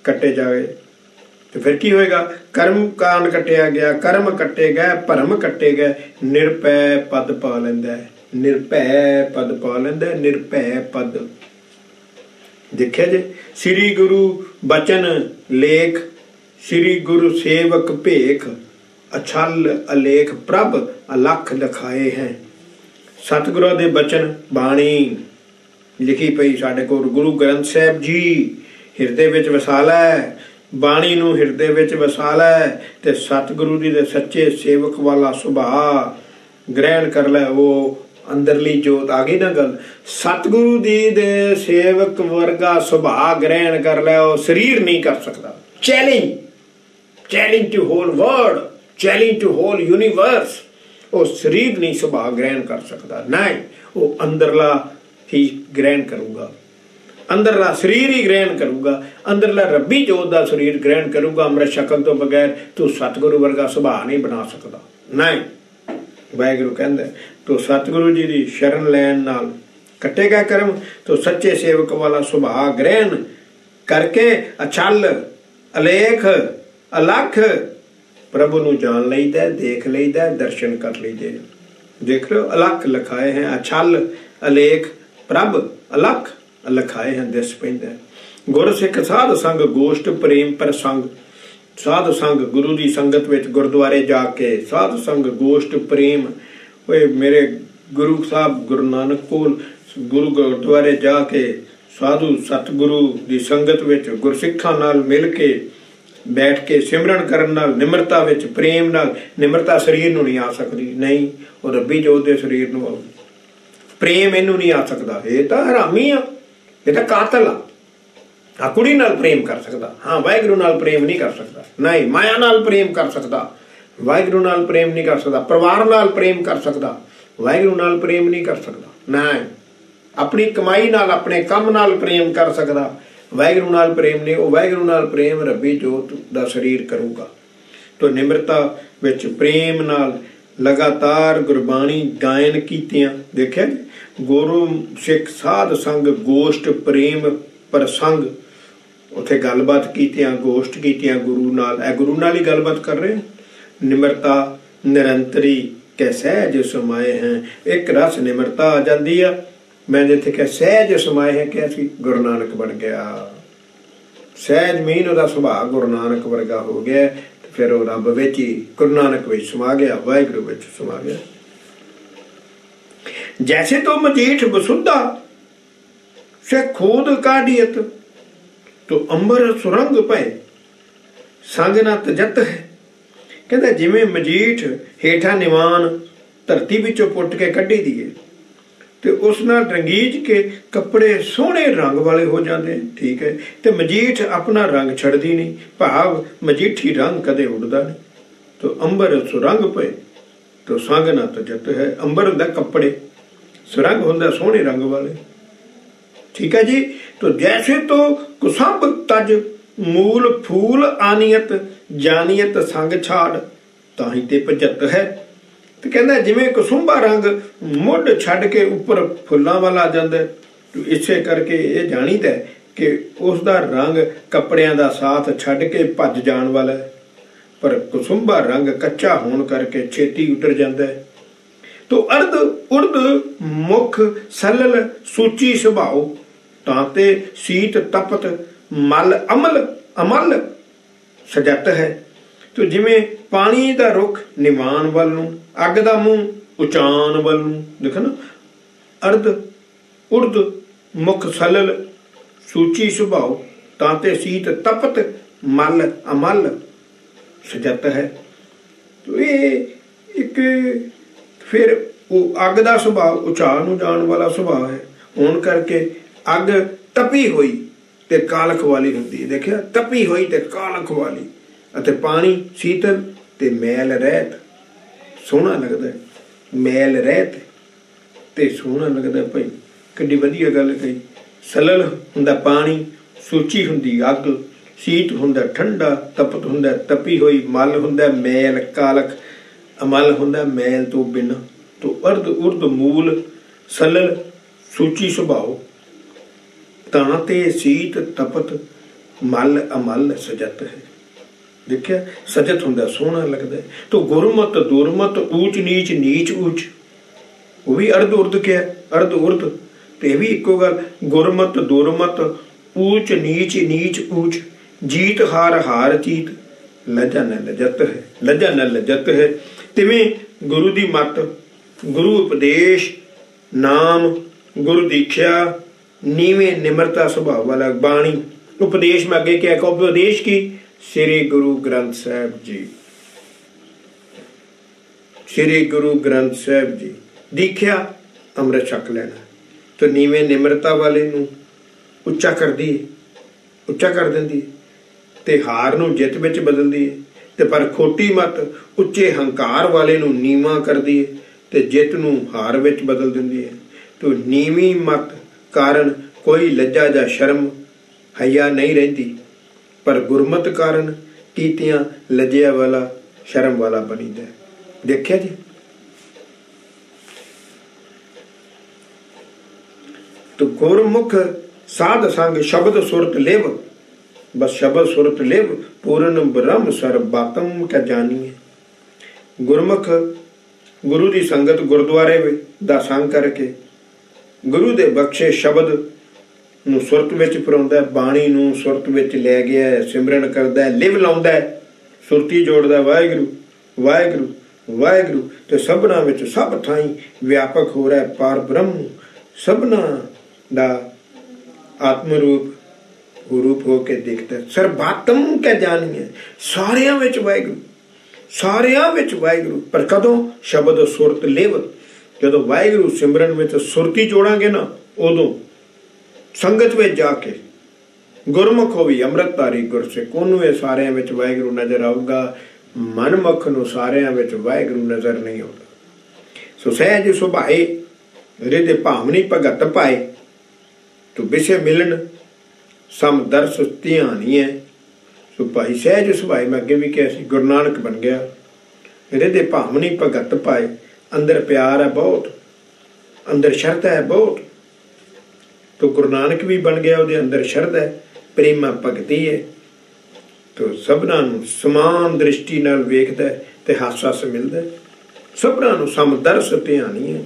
कटे जाए, तो फिर की होएगा? कर्म कांड कटिया गया, कर्म कटे गए, भरम कटे गए, निरभै पद पा लैंदा है। निरभै पद पा लैंदा है, निरभै पद। देखिया जी, श्री गुरु बचन लेख, श्री गुरु सेवक भेख, अछल अलेख प्रभ अलख लिखाए हैं। सतगुरु दे बचन बाणी लिखी पई साडे कोल, गुरु ग्रंथ साहिब जी हिरदे विच वसा लै, बाणी नूं हिरदे विच वसा लै, ते सतगुरु जी दे सच्चे सेवक वाला सुभाव ग्रहण कर लै। वो अंदरली जोत आ गई ना गल, सतगुरु जी दे सेवक वर्गा सुभाव ग्रहण कर लै। वो शरीर नहीं कर सकता। Challenge, challenge to whole world, challenge to whole universe. वो शरीर नहीं सुभाव ग्रहण कर सकता, नहीं, वो अंदरला ही ग्रहण करूंगा, अंदरला शरीर ही ग्रहण करूंगा, अंदरला रब्बी जोत दा शरीर ग्रहण करूंगा। अमृत छकन तो बगैर तू सतगुरु वर्गा सुभाव नहीं बना सकता, नहीं। वाहिगुरु कहंदा तो सतगुरु जी दी शरण लैन नाल कटेगा कर्म, तो सच्चे सेवक वाला सुभाव ग्रहण करके अछल अलेख अलख प्रभु नूं जान लईदा, देख लईदा, दर्शन कर लईदे। देख लो अलख लिखाए हैं, अछल अलेख प्रभ अलख लिखाए हैं, दिस पैंदा। गुर सिख साध संग गोष्ठ प्रेम प्रसंग, साध संग गुरु की संगत विच गुरुद्वारे जाके साध संग गोष्ठ प्रेम। ओए मेरे गुरु साहब गुरु नानक कोल गुरु गुरुद्वारे जाके साधु सतगुरु की संगत विच गुरसिखां नाल मिल के बैठ के सिमरन करन नाल निमरता विच प्रेम नाल। निमरता शरीर नूं नहीं आ सकती, नहीं, वो रब्बी जोत दे शरीर नूं प्रेम इनू नहीं आ सकता। ये तो हरामी आ, ये तो कातल आ। कुड़ी नाल प्रेम कर सकता, हाँ, वाहिगुरु नाल प्रेम नहीं कर सकता, नहीं। माया नाल प्रेम कर सकता, वाहिगुरु नाल प्रेम नहीं कर सकता। परिवार नाल प्रेम कर सकता, वाहिगुरु नाल प्रेम नहीं कर सकता, नहीं। अपनी कमाई नाल अपने काम नाल प्रेम कर सकता, वाहिगुरु नाल प्रेम नहीं। वो वाहिगुरु नाल प्रेम रब्बी जोत दा शरीर करूगा। तो निमरता विच प्रेम नाल लगातार गुरबाणी गायन कीतियां। देखिया गुरु सिख साध संग गोष्ठ प्रेम प्रसंग, उत्थे गलबात कीतियां, गोष्ठ कीतियां गुरु नाल। गुरु नाल ही गलबात कर रहे हैं। निमरता निरंतरी कै सहज समाए हैं, एक रस निमरता आ जाती है। मैं जिथे क्या सहज समाए हैं, क्या सी गुरु नानक बन गया। सहज मीन उहदा सुभाव गुरु नानक वर्गा हो गया। फिर वो रब विच ही गुरु नानक विच समा गया, वाहिगुरू विच समा गया। जैसे तो मजीठ वसुधा से खोद काढ़ियत, तो अंबर सुरंग पे संग ना तजत है। कहता जिमें मजीठ हेठा निवान धरती विचों पुट के कढ़ी दिए तो उस नाल रंगीज के कपड़े सोहने रंग वाले हो जाते हैं, ठीक है। तो मजीठ अपना रंग छड़दी नहीं, भाव मजीठी रंग कदे उड़दा नहीं। तो अंबर सुरंग पे तो संग ना तजत है। अंबर हुंदा कपड़े, सुरंग हुंदा सोहने रंग वाले, ठीक है जी। तो जैसे तो कुसंब तज मूल फूल आनियत, जानियत संग छाड़ ताही ते भजत है। तो कहना जिमें कसुंबा रंग मुढ़ छड़ के उपर फुलों वाल आ जाता है, तो इसे करके ये जानीदा है कि उसका रंग कपड़ियां का साथ छड़ के भज जान वाला है, पर कसुंबा रंग कच्चा होने करके छेती उतर जाता है। तो अर्ध उर्द मुख सलल सूची सुभाव, तांते सीत तपत मल अमल अमल सजत है। तो जिमें पानी का रुख निवान वाल नूं, अग का मूँह उचान वाल नूं, देखो ना, अर्ध उर्द मुख सलल सूची सुभाव, तांते सीत तपत मल अमल सजत है। तो ये एक फिर वो अग का सुभाव उचान उजान वाला सुभाव है, होने करके अग तपी हुई ते कालख वाली होंदी है। देखिया, तपी हुई ते कालख वाली, अते पानी शीतल ते मैल रहत सोहना लगता है, मैल रहत ते सोहना लगता है। भाई किड्डी वधिया गल कही। सलल हुंदा पानी, सूची हुंदी अग, शीत हुंदा ठंडा, तपत हुंदा तपी हुई, मल हुंदा मैल कालख, अमल हुंदा मैल तो बिना। तो अर्ध उर्द मूल सलल सूची सुभाव, तांते सीत तपत मल अमल सजत है। देखिया, सजत हुंदा सोहना लगता है। तो गुरमत दुरमत ऊच नीच नीच ऊच, वो भी अर्ध उर्द क्या है, अर्ध उर्द। तो यह भी इको गल, गुरमत दुरमत ऊच नीच नीच ऊच, जीत हार हार जीत, लजा न लजत है, लजा न लजत है। तिवें गुरु दी मत, गुरु उपदेश, नाम गुरु दीक्षा, नीवे निमरता स्वभाव वाला बाणी। उपदेश में अगे क्या, उपदेश की श्री गुरु ग्रंथ साहब जी, श्री गुरु ग्रंथ साहब जी। दीख्या अमृत छक लेना। तो नीवे निमरता वाले नूं उच्चा कर दी, उच्चा कर देंदी, ते हार नूं जित विच बदल दी, ते पर खोटी मत उच्चे हंकार वाले नूं नीवा कर दी, ते जित नूं हार विच बदल देंदी है। तो नीवी मत कारण कोई लज्जा जा शर्म हया नहीं रहिंदी, पर गुरमत कारण कीतियां लज्जिया वाला शर्म वाला बनीदा है। देखिया जी। तो गुरमुख साध संग शब्द सुरत लेव, बस शब्द सुरत लेव, पूर्ण ब्रह्म सर्वबातम क्या जानिए। गुरमुख गुरु की संगत गुरुद्वारे दा संग करके गुरु दे बख्शे शब्द नूं सुरत विच पराउंदा, बाणी नूं सुरत विच लै गया, सिमरन करदा, लिव लाउंदा, सुरती जोड़दा, वाहिगुरू वाहिगुरू वाहिगुरू। ते सबना विच सब थाई व्यापक हो रहा है पार ब्रह्म, सबना दा आत्म रूप होके दिखता है। सर्वबातम क्या जानिए, सारियां विच वाहिगुरू, सारियां विच वाहिगुरू। पर कदों शब्द सुरत लिव, जदों वाहिगुरू सिमरन विच सुरती जोड़ांगे ना, उदों संगत में जाके गुरमुख होवी अमृतधारी गुर सिख, उन्होंने ये सारियां विच वाहिगुरू नजर आऊगा। मनमुख नूं सारियां विच वाहिगुरू नजर नहीं आता। सो सहज सुभाए हृदय भावनी भगत पाए, तो विषय मिलन समदर्श ध्यानी है। सो भाई सहज सुभाए मैं अगे भी कहा सी, गुरु नानक बन गया। हृदय भावनी भगत पाए, अंदर प्यार है बहुत, अंदर शरधा है बहुत। तो गुरु नानक भी बन गया, उसके अंदर शरधा है, प्रेमा भगती है। तो सबना नूं समान दृष्टि नाल वेखदा है ते हस हस मिलदा है। सबना नूं समदर्श ध्यानी है,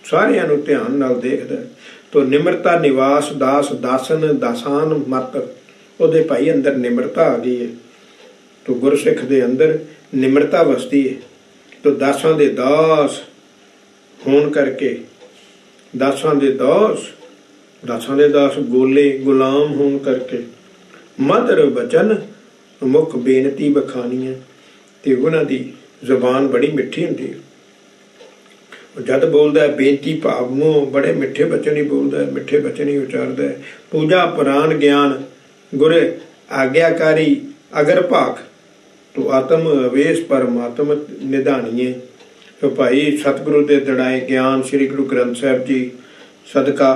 सारियां नूं ध्यान नाल देखदा है। तो निमरता निवास दास दासन दासान मत, ਉਹਦੇ ਭਾਈ अंदर निमरता आ गई है। तो गुरसिख दे अंदर निम्रता वसदी है। तो दासां दे दास होण करके दासां दे दास गोले गुलाम होण करके मधुर बचन मुख बेनती बखानी है। ते उन्हां दी जुबान बड़ी मिठी हुंदी है। जद बोलदा है बेनती भाव मूँह बड़े मिठे बचन ही बोलदा है, मिठे बचन ही उचारदा है। पूजा पुराण ज्ञान गुर आज्ञाकारी अगर भाख तो आत्म अवेश परमात्म निधानिए। तो भाई सतगुरु दे दड़ाए ज्ञान श्री गुरु ग्रंथ साहिब जी सदका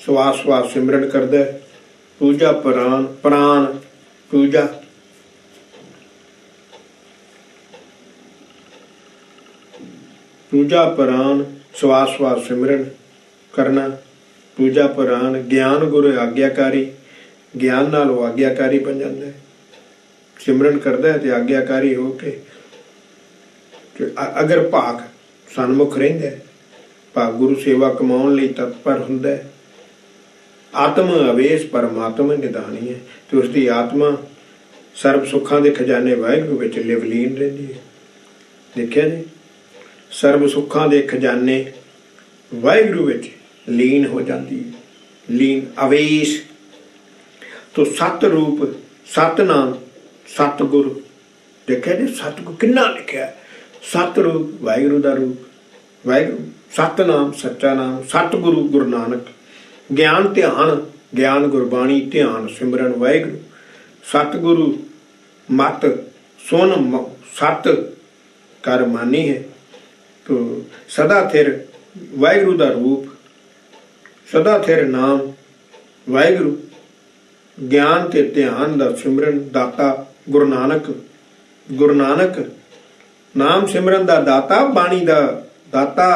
सवास सवास सिमरन करदा है। पूजा पुराण प्राण पूजा पुराण सवास सवास सिमरन करना। पूजा पुराण ज्ञान गुरु आज्ञाकारी, ज्ञान नाल वो आज्ञाकारी बन जाता है। सिमरन करता है तो आज्ञाकारी हो के अगर भाग सन्मुख रहिंदा है, भाग गुरु सेवा कमाउण लई तत्पर हुंदा है। आत्म अवेश परमात्मा निधानी है। तो उसकी आत्मा सर्व सुखां दे खजाने वाहिगुरू विच लिवलीन रहिंदी है। देखिया जी, सर्व सुखां दे खजाने वाहिगुरू विच लीन हो जाती है। लीन अवेश तो सत रूप सतनाम सतगुरु। देखिया जी, सतगुरु किन्ना लिखिया है। सत रूप वाहिगुरू दा रूप, वाहिगुरू सतनाम सच्चा नाम, सतगुरु गुरु नानक, ज्ञान ध्यान ज्ञान गुरबाणी ध्यान सिमरन वाहिगुरू, सतगुरु मत सुन सत कर मानी है। तो सदा थिर वाहिगुरू दा रूप, सदा थिर नाम वाहिगुरू, ज्ञान ते ध्यान दा सिमरन दाता गुरु नानक नाम सिमरन दा दाता, बाणी दा दाता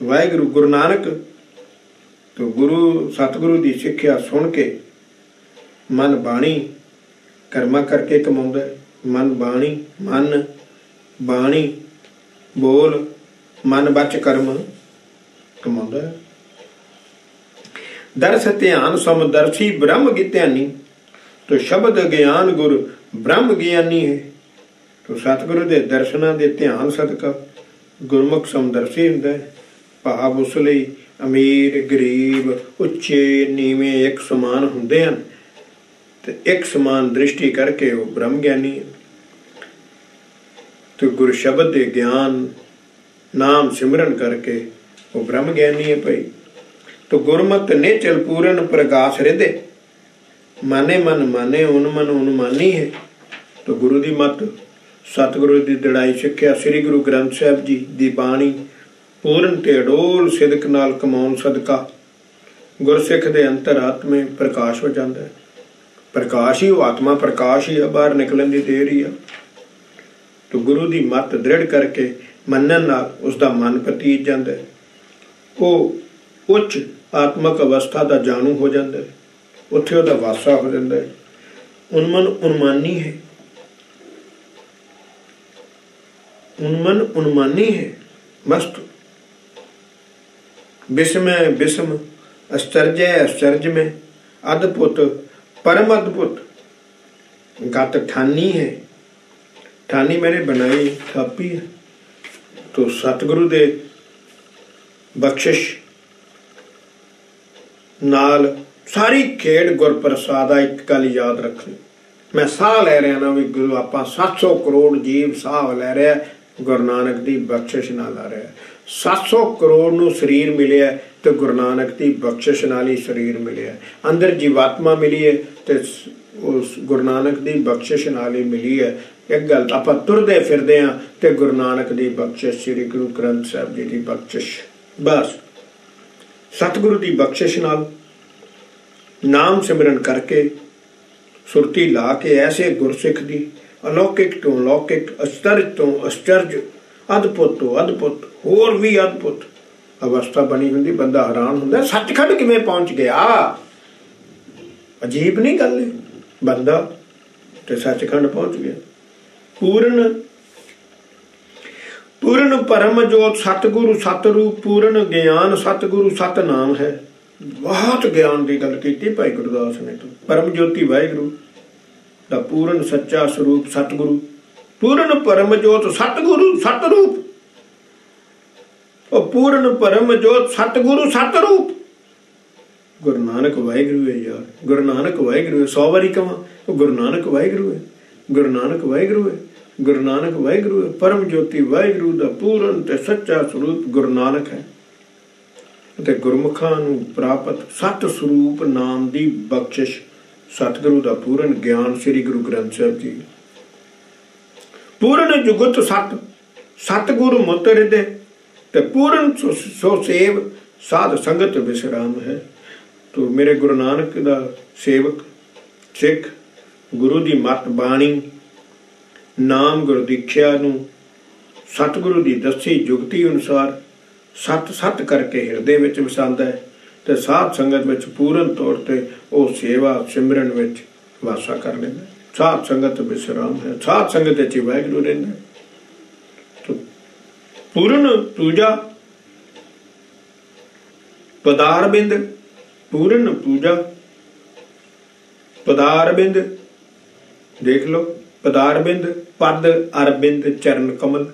वाहिगुरू गुरु नानक। तो गुरु सतगुरु दी सिक्ख्या सुन के मन बाणी कर्मा करके कमाउंदा है। मन बाणी बोल मन बच कर्म कमाउंदा है। दर्श ध्यान समदर्शी ब्रह्म गित्यानी। तो शब्द ज्ञान गुरु ब्रह्म ज्ञानी है। तो सतगुरु दे दर्शनां दे ध्यान सदका गुरमुख समदर्शी हुंदा है। भाव उस लई अमीर गरीब उच्चे नीवें एक समान हुंदे हन ते एक समान दृष्टि करके वो ब्रह्म ज्ञानी है। तो गुरु शब्द दे ज्ञान नाम सिमरन करके वो ब्रह्म ज्ञानी है भाई। तो गुरमत ने चल पूरन प्रकाश हृदय, माने मन माने उन मानी है। तो गुरु दी मत सतगुरु दी दड़ाई सिक्ख्या श्री गुरु ग्रंथ साहिब जी दी बाणी पूरन ते अडोल सिदक नाल कमाउण सदका गुरसिख दे अंतर आत्मे प्रकाश हो जाता है। प्रकाश ही वो आत्मा प्रकाश ही है, बाहर निकलन दी देर ही है। तो गुरु दी मत दृढ़ करके मनन नाल उसदा मन पतीत जाता है। वो उच्च आत्मक अवस्था दा जानू हो जाता है, उत्थे उहदा वासा हो जाता है। उन्मन उन्मानी है मस्त बिस्म आश्चर्य में अद्भुत परम अद्भुत गत ठानी है। ठानी मैंने बनाई थापी है। तो सतगुरु दे बख्शिश नाल सारी खेड़ गुरप्रसाद एक गल याद रखनी। मैं साह लै रहा ना भी गुरु आप 700 करोड़ जीव साह लै रहा, गुरु नानक दी बख्शिश नाल आ रहा। 700 करोड़ नूं शरीर मिले तो गुरु नानक दी बख्शिश नाल ही शरीर मिले। अंदर जीवात्मा मिली है तो उस गुरु नानक दी बख्शिश नाल ही मिली है। एक गल आप तुरदे फिरदे हाँ तो गुरु नानक दी बख्शिश श्री गुरु ग्रंथ साहिब जी दी बख्शिश, बस सतगुरु दी बख्शिश नाल नाम सिमरन करके सुरती ला के ऐसे गुरसिख दी अलौकिक तो अलौकिक आश्चर्य तो आश्चर्य अद्भुत तो अद्भुत होर भी अद्भुत अवस्था बनी हुंदी। बंदा हैरान हुंदा सचखंड किवें पहुंच गया। अजीब नहीं गल है, बंदा ते सचखंड पहुंच गया। पूर्ण परम जोत सतगुरु सतरूप पूर्ण ज्ञान सतगुरु सतनाम है। बहुत ज्ञान की गल की भाई गुरदास ने। तो परम ज्योति वाहिगुरू दा पूर्ण सच्चा स्वरूप सतगुरु, पूर्ण परम जोत सतगुरु सतरूप, और पूर्ण परम जोत सतगुरु सतरूप। गुरु नानक वाहिगुरु है यार, गुरु नानक वाहिगुरु है। 100 बारी कहा गुरु नानक वाहिगुरु है, गुरु नानक वाहिगुरु है, गुरु नानक वाहिगुरु है। परम ज्योति वाहिगुरु दा पूर्ण ते सच्चा स्वरूप गुरु नानक है। ते गुरमुखां नूं प्राप्त सत स्वरूप नाम दी बख्शिश सतगुरु दा पूर्ण ज्ञान श्री गुरु ग्रंथ साहिब जी। पूर्ण जुगत सत सतगुरु मुत हृदय ते पूर्ण सो सेव साध संगत विश्राम है। तो मेरे गुरु नानक दा सेवक सिख गुरु दी मत बाणी नाम गुरु दीख्या नूं सतगुरु दी दसी जुगती अनुसार सत सत करके हिरदे विच वसांदा है ते साध संगत विच पूर्ण तौर ते वो सेवा सिमरन विच वासा कर लैंदा। साध संगत विश्राम है, साध संगत विच वाहिगुरू रहिंदा है। तो पूर्ण पूजा पदारबिंद, पूर्ण पूजा पदारबिंद, देख लो पदारबिंद पद अरबिंद चरण कमल।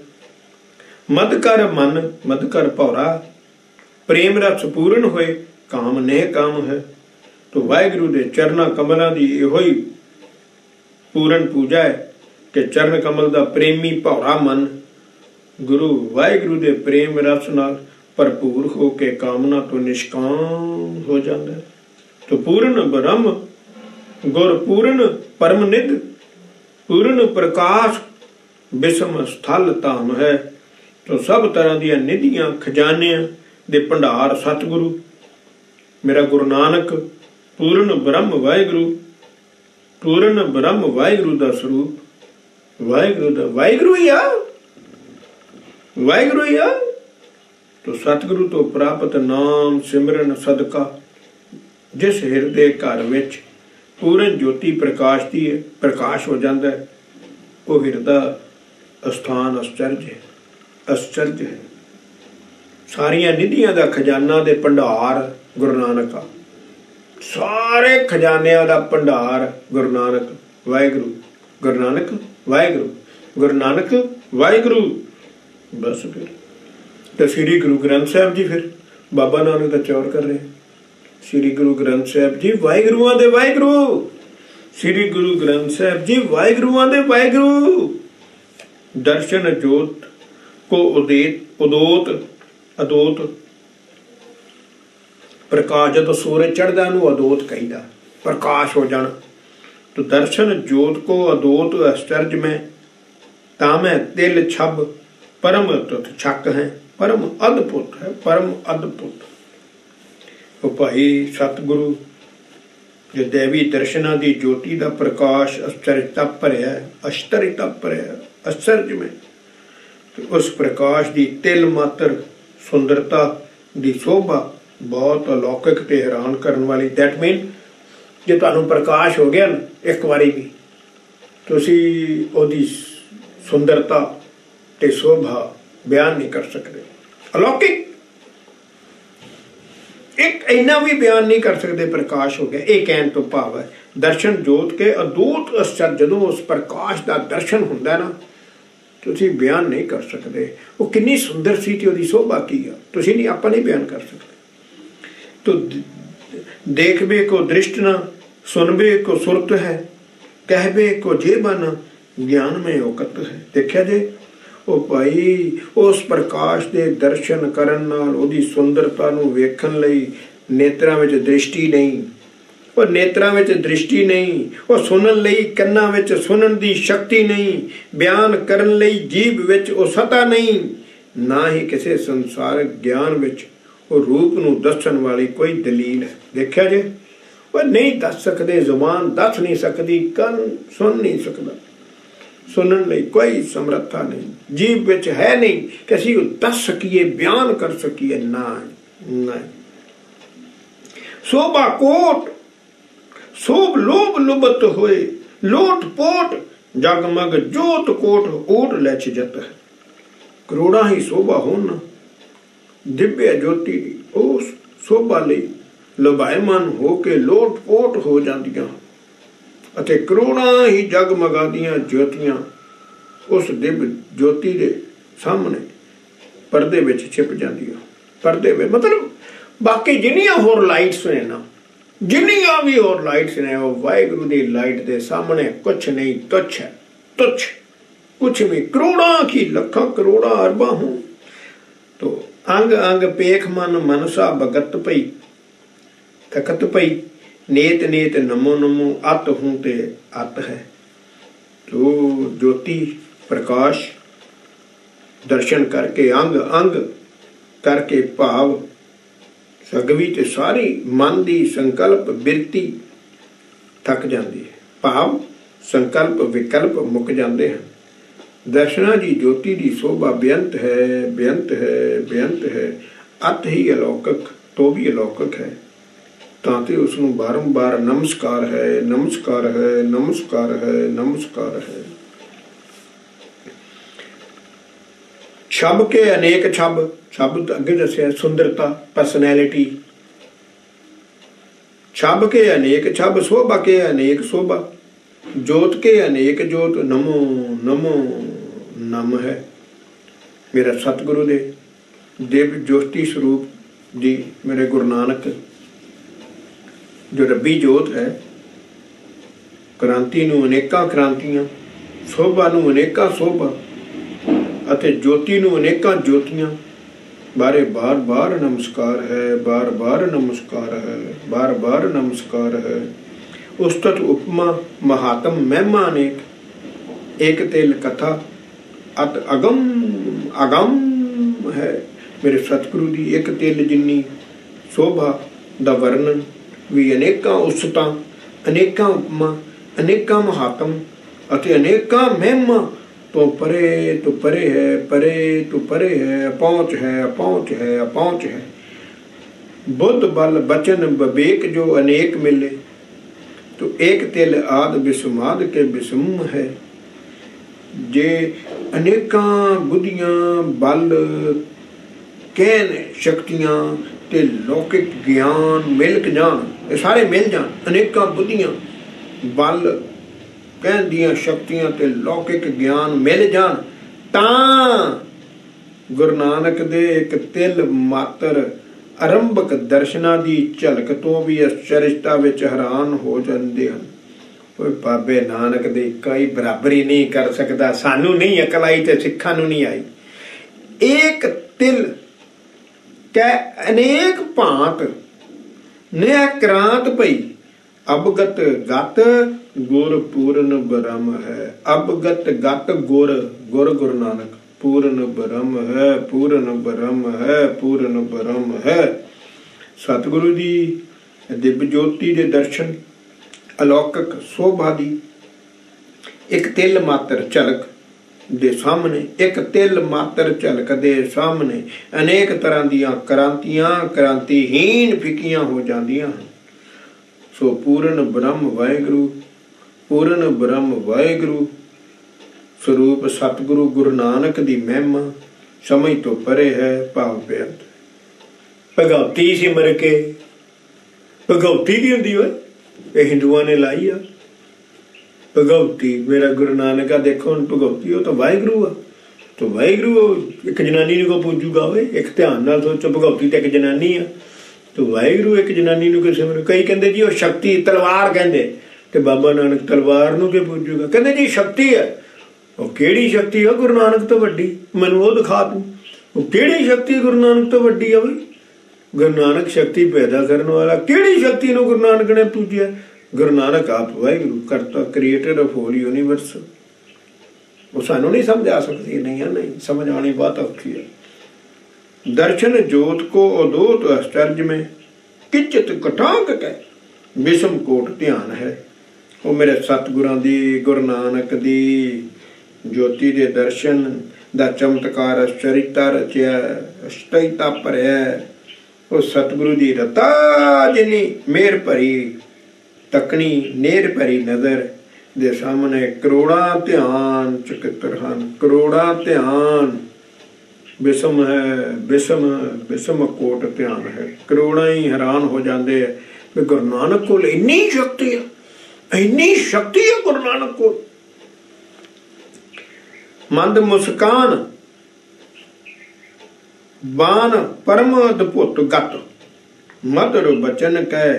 मद कर मन मद कर भौरा, प्रेम रस पूर्ण होए काम ने काम है। तो वाहिगुरू दे चरणा कमलों की इहो ही पूर्ण पूजा है कि चरण कमल दा प्रेमी भौरा मन गुरु वाहिगुरू दे प्रेम रस नाल भरपूर हो के कामना तो निष्काम हो जाता है। तो पूर्ण ब्रह्म गुर पूर्ण परम निध पूर्ण प्रकाश विषम स्थल धाम है। तो सब तरह दी निधियां खजानियां दे भंडार सतगुरु मेरा गुरु नानक पूर्ण ब्रह्म वाहिगुरू, पूर्ण ब्रह्म वाहिगुरू दा स्वरूप वाहिगुरू दा वाहिगुरू ही आ, वाहिगुरू ही आ। तो सतगुरु तो प्राप्त नाम सिमरन सदका जिस हिरदे घर विच पूर्ण ज्योति प्रकाश दी है प्रकाश हो जाता है, वो हिरदा स्थान आश्चर्य है, आश्चर्य है। सारिया निधियां दा खजाना दे भंडार गुरु नानक आ, सारे खजानिया दा भंडार गुरु नानक वाहिगुरू, गुरु नानक वाहिगुरू, गुरु नानक वाहिगुरू। बस फिर तो श्री गुरु ग्रंथ साहिब जी फिर बाबा नानक दा चौर कर रहे हैं। श्री गुरु ग्रंथ साहिब जी वाहिगुरूआं दे वाहिगुरू, श्री गुरु ग्रंथ साहिब जी वाहिगुरूआं दे वाहिगुरू। दर्शन जोत को उदेत उदोत अदोत प्रकाश, जब सूरज चढ़दा नूं अदोत कहीदा प्रकाश हो जाना। तो दर्शन जोत को अदोत आश्चर्य में तामै तिल छब परम तुत छक है, परम अद्भुत है, परम अद्भुत। तो भाई सतगुरु जो दैवी दर्शना दी ज्योति दा प्रकाश आश्चर्यता भरिया है, आश्चर्यता भरिया आश्चर्य में। तो उस प्रकाश दी तिल मात्र सुंदरता दी शोभा बहुत अलौकिक ते हैरान करने वाली। दैट मीन जे तुहानूं प्रकाश हो गया ना एक बारी भी, तुसी ओदी सुंदरता ते शोभा बयान नहीं कर सकते। अलौकिक एक इन्ना भी बयान नहीं कर सकते प्रकाश हो गया। एक कहने तो भाव है दर्शन जोत के अदूत आश्चर्य, जदों उस प्रकाश का दर्शन हुंदा है ना तुसी बयान नहीं कर सकते वो कितनी सुंदर सी ते ओदी शोभा की आ, तुसी नहीं आपां नहीं बयान कर सकते। तो देखबे को दृष्ट न, सुनबे को सुरत है, कहबे को जेबा न, ज्ञान में औकत है। देखा जे ओ भाई उस प्रकाश के दर्शन करन नाल ओदी सुंदरता नूं वेखण लई नेत्रां विच दृष्टि नहीं, और नेत्रां विच दृष्टि नहीं, और सुनन लई कन्नां विच सुनन दी शक्ति नहीं, बयान करन लई जीभ विच ओ सता नहीं, ना ही किसी संसारिक ज्ञान विच ओ रूप नूं दस्सण वाली कोई दलील है। देखा जे वो नहीं दस सकते, जुबान दस नहीं सकती, कन सुन नहीं सकता, सुनने लई कोई समर्था नहीं, जीभ विच है नहीं कि असीं दस सकीए बयान कर सकीए। ना नहीं शोभा कोट शोभ लोभ लुबत होए, लोट पोट जगमग जोत कोट ओट लैच जत है। करोड़ा ही शोभा होना दिव्य ज्योति उस शोभा लई लुभायमान हो के लोट पोट हो जांदियां। ਅਤੇ ਕਰੋੜਾਂ ਹੀ ਜਗਮਗਾਦੀਆਂ ਜੋਤੀਆਂ ਉਸ ਦਿਵ ਜੋਤੀ ਦੇ ਸਾਹਮਣੇ ਪਰਦੇ ਵਿੱਚ ਛਿਪ ਜਾਂਦੀਆਂ। ਪਰਦੇ ਵਿੱਚ ਮਤਲਬ ਬਾਕੀ ਜਿੰਨੀਆਂ ਹੋਰ ਲਾਈਟਸ ਨੇ ਨਾ, ਜਿੰਨੀਆਂ ਵੀ ਹੋਰ ਲਾਈਟਸ ਨੇ, ਉਹ ਵਾਹਿਗੁਰੂ ਦੀ ਲਾਈਟ ਦੇ ਸਾਹਮਣੇ ਕੁਛ ਨਹੀਂ, ਤੁੱਛ ਹੈ, तुच्छ कुछ भी। करोड़ा की लखा करोड़ा अरबा हूं तो अंग अंग पेख मन मनसा भगत पई थकत पई नेत नेत नमो नमो अत हूं ते अत है। तो ज्योति प्रकाश दर्शन करके अंग अंग करके भाव सगवी ते सारी मन दी संकल्प बिरती थक जाती है। भाव संकल्प विकल्प मुक जाते हैं। दर्शना जी ज्योति की शोभा बेअंत है, बेअंत है, बेअंत है। अत ही अलौकिक तो भी अलौकिक है। ताते उसनू बारंबार नमस्कार है, नमस्कार है, नमस्कार है, नमस्कार है। शब के अनेक छब, शब्द अगे दसिया सुंदरता पर्सनैलिटी। छब के अनेक छब, शोभा के अनेक शोभा, जोत के अनेक जोत, नमो नमो नम है। मेरा सतगुरु दे दिव्य ज्योति स्वरूप जी मेरे गुरु नानक जो रब्बी जोत है, क्रांति नू अनेकां क्रांतियां, शोभा नू अनेकां शोभा अते ज्योति नू अनेकां ज्योतियां बारे बार बार नमस्कार है, बार बार नमस्कार है, बार बार नमस्कार है। उस्तत उपमा महात्म महिमा अनेक, एक तेल कथा अत अगम अगम है। मेरे सतगुरु दी एक तेल जिन्नी शोभा दा वर्णन भी अनेकां उस्ततां, अनेकां उपमा, अनेकां महात्म अते अनेकां महिमा तो परे है, परे तो परे है, पहुंच है, पहुंच है, पहुंच है। बुद्ध बल बचन विवेक जो अनेक मिले तो एक तिल आद विसमाद के विषम है। जे अनेकां बुद्धियां बल कहन शक्तियां ते लौकिक ज्ञान मिल के जान, ये सारे मिल जान, अनेकां बुद्धियां बल कहन दियां शक्तियां ते लौकिक ज्ञान मिल जान, तां गुरु नानक दे एक तिल मात्र आरंभक दर्शना दी झलक तो भी आश्चर्यता विच हैरान हो जाते हैं। कोई बाबे नानक दे कोई बराबरी नहीं कर सकता। सानू नहीं अकल आई ते सिखां नू नहीं आई। एक तिल कै अनेक भांत ने क्रांत पई, अबगत गत गुर पूर्ण ब्रह्म है। अबगत गत गुर, गुर गुरु नानक पूर्ण ब्रह्म है, पूर्ण ब्रह्म है, पूर्ण ब्रह्म है। सतगुरु दी दिव्य ज्योति दे दर्शन अलौकिक शोभा दी एक तिल मात्र झलक दे सामने, एक तिल मात्र झलक दे सामने अनेक तरह दियां क्रांतियां क्रांतिहीन फिकियां हो जांदियां हैं। सो पूर्ण ब्रह्म वाहिगुरु, पूर्ण ब्रह्म वाहिगुरु स्वरूप सतगुरु गुरु नानक दी महिमा समझ तो परे है, भाव बेअंत। भगवती सिमर के, भगवती की होंदी है, ये हिंदुओं ने लाई आ भगवती। मेरा गुरु नानक आ देखो हुण भगवती हो तो वाहिगुरु आ, तो वाहिगुरु एक जनानी को पूजूगा। एक ध्यान नाल सोचो, भगवती तो एक जनानी आ तो वाहिगुरु एक जनानी को सिमर। कई कहते जी वो शक्ति तलवार कहते, तो बाबा नानक तलवार नूं के पूजूगा? कहते जी शक्ति है। वो केड़ी शक्ति है गुरु नानक तो वड्डी? मैनूं वो दिखा तूं, वो केड़ी शक्ति गुरु नानक तो वड्डी है? बई गुरु नानक शक्ति पैदा करने वाला, केड़ी शक्ति नूं गुरु नानक ने पूजिया? गुरु नानक आप वाहिगुरु करता, क्रिएटर ऑफ होल यूनीवर्स। वो सानूं नहीं समझ आ सकती, नहीं समझ आनी बहुत औखी है। दर्शन जोत को अदोत आश्चर्य में किंचित कटांक के विषम कोट ध्यान है। वो मेरे सतगुरां दी गुरु नानक दी ज्योति दे दर्शन दा चमत्कार आश्चर्यता रचिया, आश्चर्यता भरिया। वो सतगुरु दी रता जिनी मेहर भरी तकनी, नेर भरी नजर दे सामने करोड़ा ध्यान चकित्र हन, करोड़ा ध्यान विषम है, विषम विषम कोट ध्यान है। करोड़ा ही हैरान हो जाते हैं कि गुरु नानक को इन्नी शक्ति है, इन्नी शक्ति है गुरु नानक को। मंद मुस्कान बान परम अद्भुत गत, मधुर बचन कह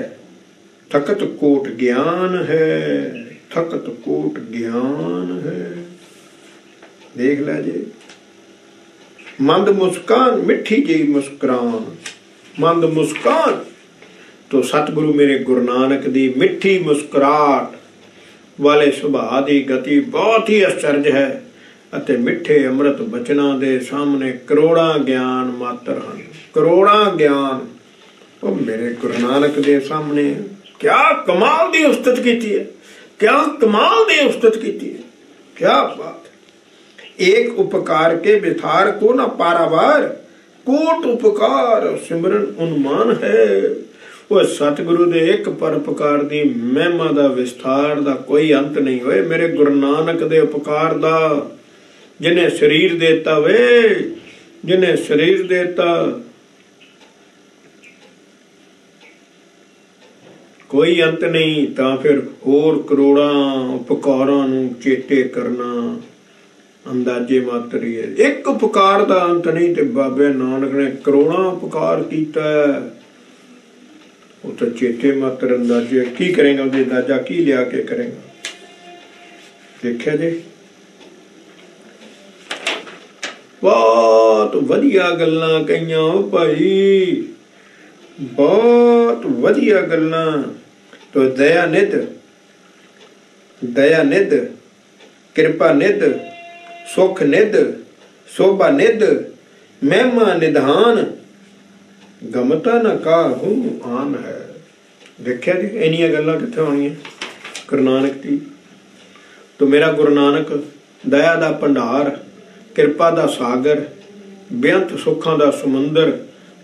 थकत कोट ज्ञान है, थकत कोट ज्ञान है। देख ला जी, मंद मुस्कान मिठी जी मुस्कुरान, मंद मुस्कान तो सतगुरु मेरे गुरु नानक दी मिठी मुस्कुराहट वाले सुभाਅ दी गति बहुत ही आश्चर्य है ਅਤੇ मिठे अमृत बचना दे सामने करोड़ां ज्ञान मात्र हैं। करोड़ां ज्ञान वो मेरे गुरु नानक दे सामने क्या कमाल दी उस्तत की है, क्या कमाल दी उस्तत की है, क्या बात है। एक उपकार के विथार को न पारावार, कोट उपकार सिमरन उन्मान है। वो सतगुरु दे एक परोपकार दी महिमा दा विस्तार दा कोई अंत नहीं होए। मेरे गुरु नानक दे उपकार दा जिन्हें शरीर देता वे, जिन्हें शरीर देता कोई अंत नहीं, तां फिर होर करोड़ां उपकारां नूं चेते करना अंदाजे मात्र ही है। एक उपकार दा अंत नहीं, ते बाबे नानक ने करोड़ां उपकार कीता। वो तो चेते मात्र अंदाजे की करेंगे, उसके अंदाजा की लिया के करेंगे। देखिया जी, बहुत वधिया गल्लां कहियां भाई, बहुत वधिया गल्लां। तो दया निध, दया निध, कृपा निध, सुख निध, शोभा निध, महिमा निधान, गमता न काहू आन है। देखिया जी, इन्नियां गल्लां कित्थों आउणियां गुरु नानक दी। तो मेरा गुरु नानक दया दा भंडार, किरपा दा सागर, बेअंत सुखां दा समुंदर,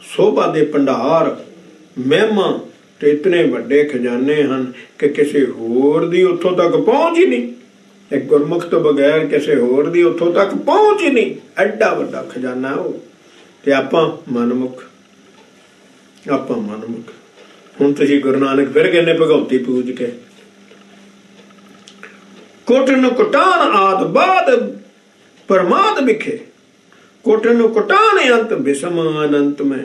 शोभा दे भंडार, महिमा ते इतने वड्डे खजाने हैं कि किसी होर दी उत्थों तक पहुंच ही नहीं। एक गुरमुख तो बगैर किसी होर दी उत्थों तक पहुंच ही नहीं। एडा वड्डा खजाना हो। ते आपां मनमुख, आपां मनमुख। हुण तुसीं गुरु नानक फिर कहने भगवती पूज के कोटन कुटान आद बाद परमाद बिखे, कोटन कुटान अंत विषम अनंत में।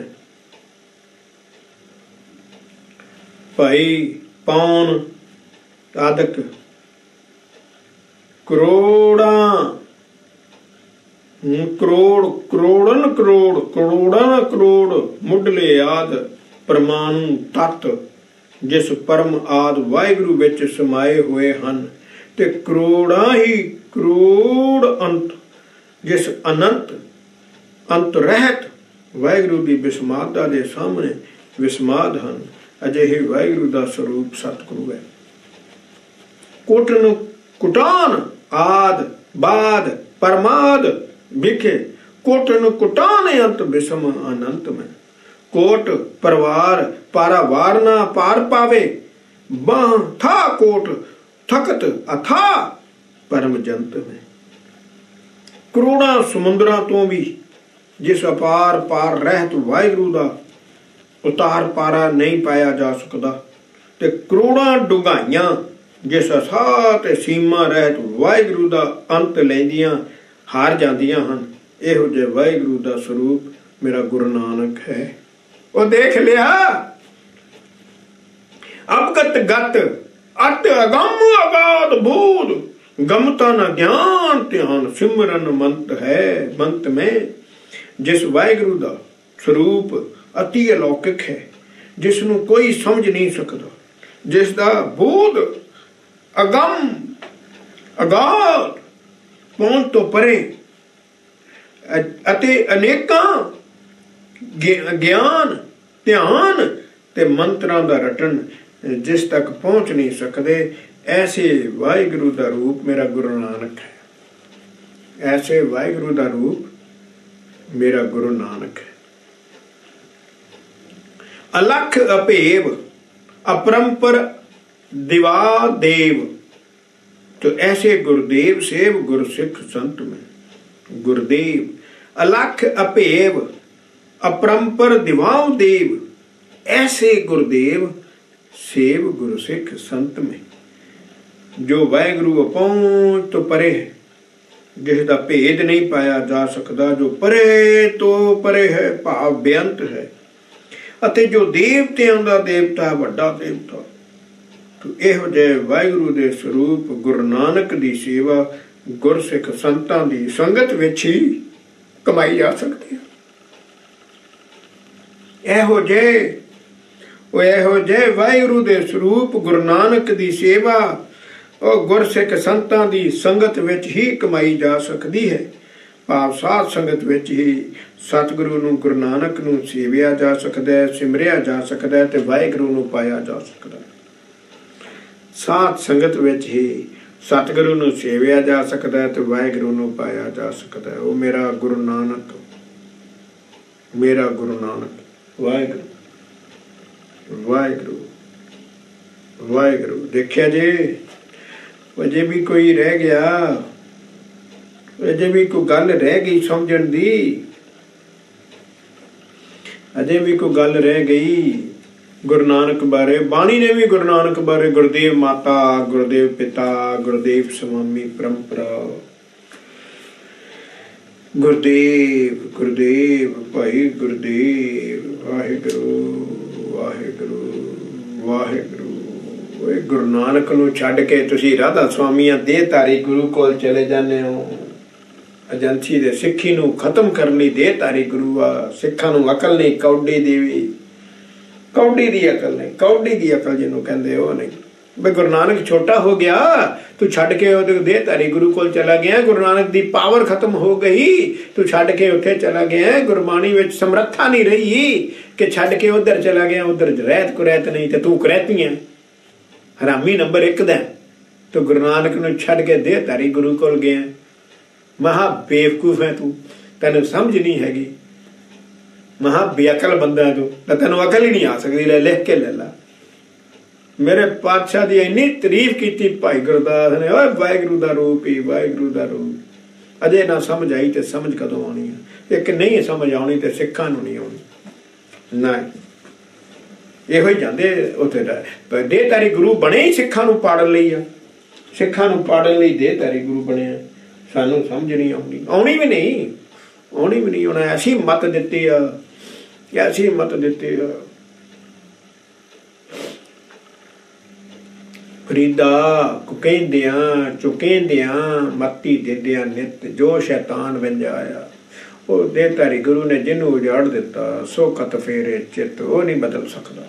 भाई पौन आदक करोड़ा करोड़ करोड़न करोड़ करोड़न करोड़ मुढ़ले आद परमाणु तत्त जिस परम आद वाहिगुरु विच समाए हुए हन, ते करोड़ा ही करोड़ अंत जिस अनंत अंत रहत वाहिगुरु दी विस्मादा दे सामने विस्माद हन। अजिहे वाहिगुरु दा स्वरूप सतगुरु है। कोटन कुटान आद बाद परमाद बिखे, कोटन कुटान अंत विषम अनंत में। कोट परवार पारावार ना पार पावे, बाह था कोट थकत अथा परम जंत में। करोड़ा समुद्रां तो भी जिस अपार पार रहत वाहिगुरु दा उतार पारा नहीं पाया जा सकता, ते करोड़ा डुगाइयां जिस अथाह ते सीमा रहत वाहिगुरु दा अंत लैंदियां हार जांदियां हन। इहो जिहे वाहिगुरु दा स्वरूप मेरा गुरु नानक है। वो देख लिया अवगत गत अत अगम अगाध भूत, गमता न ज्ञान ध्यान सिमरन मंत है। मंत में जिस वाहिगुरु दा स्वरूप अति अलौकिक है, जिसनू कोई समझ नहीं सकता, जिसदा भूत अगम अगाध पहुंच तो परे अते अनेकां ज्ञान ध्यान ते मंत्रां दा रटन जिस तक पहुंच नहीं सकते, ऐसे वाहिगुरु दा रूप मेरा गुरु नानक है। ऐसे वाहिगुरु दा रूप मेरा गुरु नानक है। अलख अपेव अपरंपर दिवा देव, तो ऐसे गुरुदेव सेव गुरु सिख संत में। गुरुदेव अलख अपेव अपरंपर दिवाओ देव, ऐसे गुरुदेव सेव गुरु सिख संत में। जो वाहिगुरु अपहुंच तो परे है, जिसका भेद नहीं पाया जा सकता, जो परे तो परे है, भाव बेअंत है, अते जो देवतियां दा देवता वड्डा देवता। तो इहो जिहे वाहिगुरु दे स्वरूप गुरु नानक दी सेवा गुरसिख संतां दी संगत विच ही कमाई जा सकती है। इहो जिहे वाहिगुरु दे स्वरूप गुरु नानक दी सेवा और गुरसिख संतां दी संगत विच ही कमाई जा सकती है। भाव साध संगत विच ही सतगुरु नूं गुरु नानक नूं सेविया जा सकता है, सिमरिया जा सकता है ते वाहिगुरु नूं पाया जा सकता है। साध संगत विच ही सतगुरु नूं सेविया जा सकता है ते वाहिगुरु नूं पाया जा सकता है। वो मेरा गुरु नानक, मेरा गुरु नानक। वाहिगुरु वाहिगुरु वाहिगुरु। देखिया जी, अजे भी कोई रह गया, अजे भी कोई गल रह गई समझण दी, अजे भी कोई गल रह गई गुरु नानक बारे। बाणी ने भी गुरु नानक बारे गुरुदेव माता, गुरुदेव पिता, गुरुदेव स्वामी परंपरा, गुरुदेव गुरुदेव भाई गुरुदेव, वाहिगुरु वाहिगुरु वाहिगुरु। गुरु नानक नूं छड्ड के तुसीं राधा स्वामियां देहधारी गुरु कोल चले जाने हो। एजेंसी दे सिੱਖੀ ਨੂੰ खत्म करने ਲਈ देहधारी गुरु आ। सिੱਖਾਂ ਨੂੰ अकल नहीं, कौडी देवी, कौडी दी अकल नहीं, कौडी दी अकल जिन्हों कहते हो नहीं। भाई गुरु नानक छोटा हो गया, तू छड्ड के उहदे देहधारी गुरु कोल चला गया, गुरु नानक दी पावर खत्म हो गई, तू छड्ड के उत्थे चला गया। गुरबाणी विच समर्था नहीं रही कि छड्ड के उधर चला गया, उधर रहत कुरैत नहीं ते तू करैती है, हरामी नंबर 1 दा। तो गुरु नानक नूं छड्ड के देहधारी गुरु कोल गया। महा बेवकूफ है तू, तेन समझ नहीं हैगी, महा बेअकल बंदा है तू, तेन अकल ही नहीं आ सकती। ले लिख के ले ला। मेरे पातशाह की इन्नी तारीफ की भाई गुरदास ने, ओए वाहिगुरु दा रूप ही, वाहिगुरु दा रूप। अजे ना समझ आई तो समझ कदों आनी है? एक नहीं समझ आनी तो सिक्खां नूं नहीं आनी ना। ਇਹੋ ਹੀ ਜਾਂਦੇ ਉੱਥੇ ਦਾ ਦੇਹਧਾਰੀ ਗੁਰੂ ਬਣੇ ਹੀ ਸਿੱਖਾਂ ਨੂੰ ਪਾੜਨ ਲਈ ਆ। ਸਿੱਖਾਂ ਨੂੰ ਪਾੜਨ ਲਈ ਦੇਹਧਾਰੀ ਗੁਰੂ ਬਣਿਆ। ਸਾਨੂੰ ਸਮਝ ਨਹੀਂ ਆਉਣੀ, ਆਉਣੀ ਵੀ ਨਹੀਂ, ਆਉਣੀ ਵੀ ਨਹੀਂ। ਉਹਨਾਂ ਐਸੀ ਮੱਤ ਦਿੱਤੀ ਆ, ਐਸੀ ਮੱਤ ਦਿੱਤੀ ਆ। ਫਰੀਦਾ ਕਹਿੰਦਿਆਂ ਚੁਕੇਂਦਿਆਂ ਮੱਤੀ ਦਿੰਦਿਆਂ ਨਿਤ ਜੋ ਸ਼ੈਤਾਨ ਵੰਜਾਇਆ। ਉਹ ਦੇਹਧਾਰੀ ਗੁਰੂ ਨੇ ਜਿਹਨੂੰ ਉਜਾੜ ਦਿੱਤਾ ਸੋ ਕਤ ਫੇਰੇ ਚਿੱਤ, ਉਹ नहीं बदल सकता।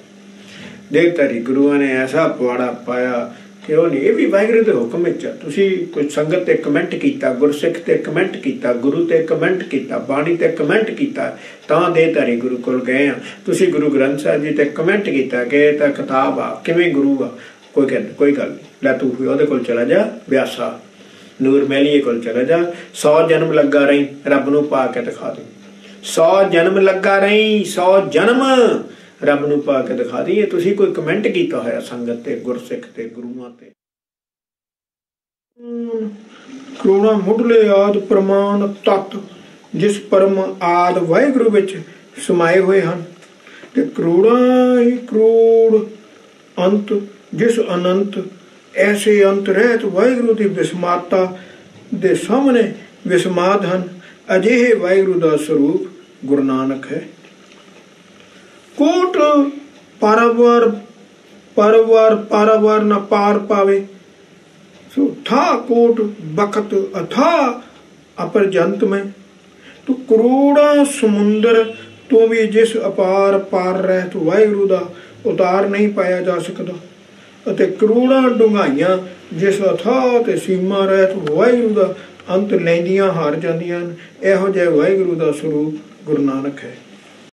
देहधारी गुरुआ ने ऐसा पवाड़ा पाया कि वो नहीं। ये भी वाहिगुरू के हुक्म विच आ। तुसीं कोई संगत ते कमेंट कीता, गुरसिख ते कमेंट कीता, गुरु ते कमेंट कीता, बाणी ते कमेंट कीता, तां देहधारी गुरु कोल गए आ। तुसीं गुरु ग्रंथ साहिब जी ते कमेंट कीता कि ये तां किताब आ, किवें गुरु आ। कोई गल नहीं, लै तूं ਉਹਦੇ ਕੋਲ चला जा, व्यासा ਨੂਰ ਮਹਿਲੀਏ कोल चला जा। 100 जन्म लगा रही, रब नूं पा के दिखा दे। 100 जन्म लगा रही, 100 जन्म रब नूं पा के दिखा दी। तुसीं कोई कमेंट कीता होया संगत ते, गुरसिख ते, गुरुआं ते। ਕਰੋੜਾਂ ਮੁੱਢਲੇ ਆਦਿ ਪ੍ਰਮਾਣ ਤੱਤ ਜਿਸ ਪਰਮ ਆਦਿ ਵਾਹਿਗੁਰੂ ਵਿੱਚ ਸਮਾਏ ਹੋਏ ਹਨ, ਤੇ ਕਰੋੜਾਂ ਹੀ ਕਰੋੜ ਅੰਤ ਜਿਸ ਅਨੰਤ ऐसे अंत रहत वाहिगुरू की विस्माता दे सामने विस्माद हैं। अजिहे वाहिगुरू का स्वरूप गुरु नानक है। कोट पारावार पारावार पारावार न पार पावे, सो था कोट बखत अथा अपरजंत में। तो करोड़ा समुंदर तो भी जिस अपार पार रहत वाहिगुरू का उतार नहीं पाया जा सकता। ਅਤੇ ਕਰੋੜਾਂ ਡੂੰਘਾਈਆਂ ਜਿਸ ਅਥਾਹ ਤੇ ਸੀਮਾ ਰਹਿਤ ਵਾਹਿਗੁਰੂ ਦਾ ਅੰਤ ਲੈਂਦੀਆਂ ਹਾਰ ਜਾਂਦੀਆਂ ਹਨ। ਇਹੋ ਜਿਹੇ ਵਾਹਿਗੁਰੂ ਦਾ ਸਰੂਪ ਗੁਰੂ ਨਾਨਕ ਹੈ।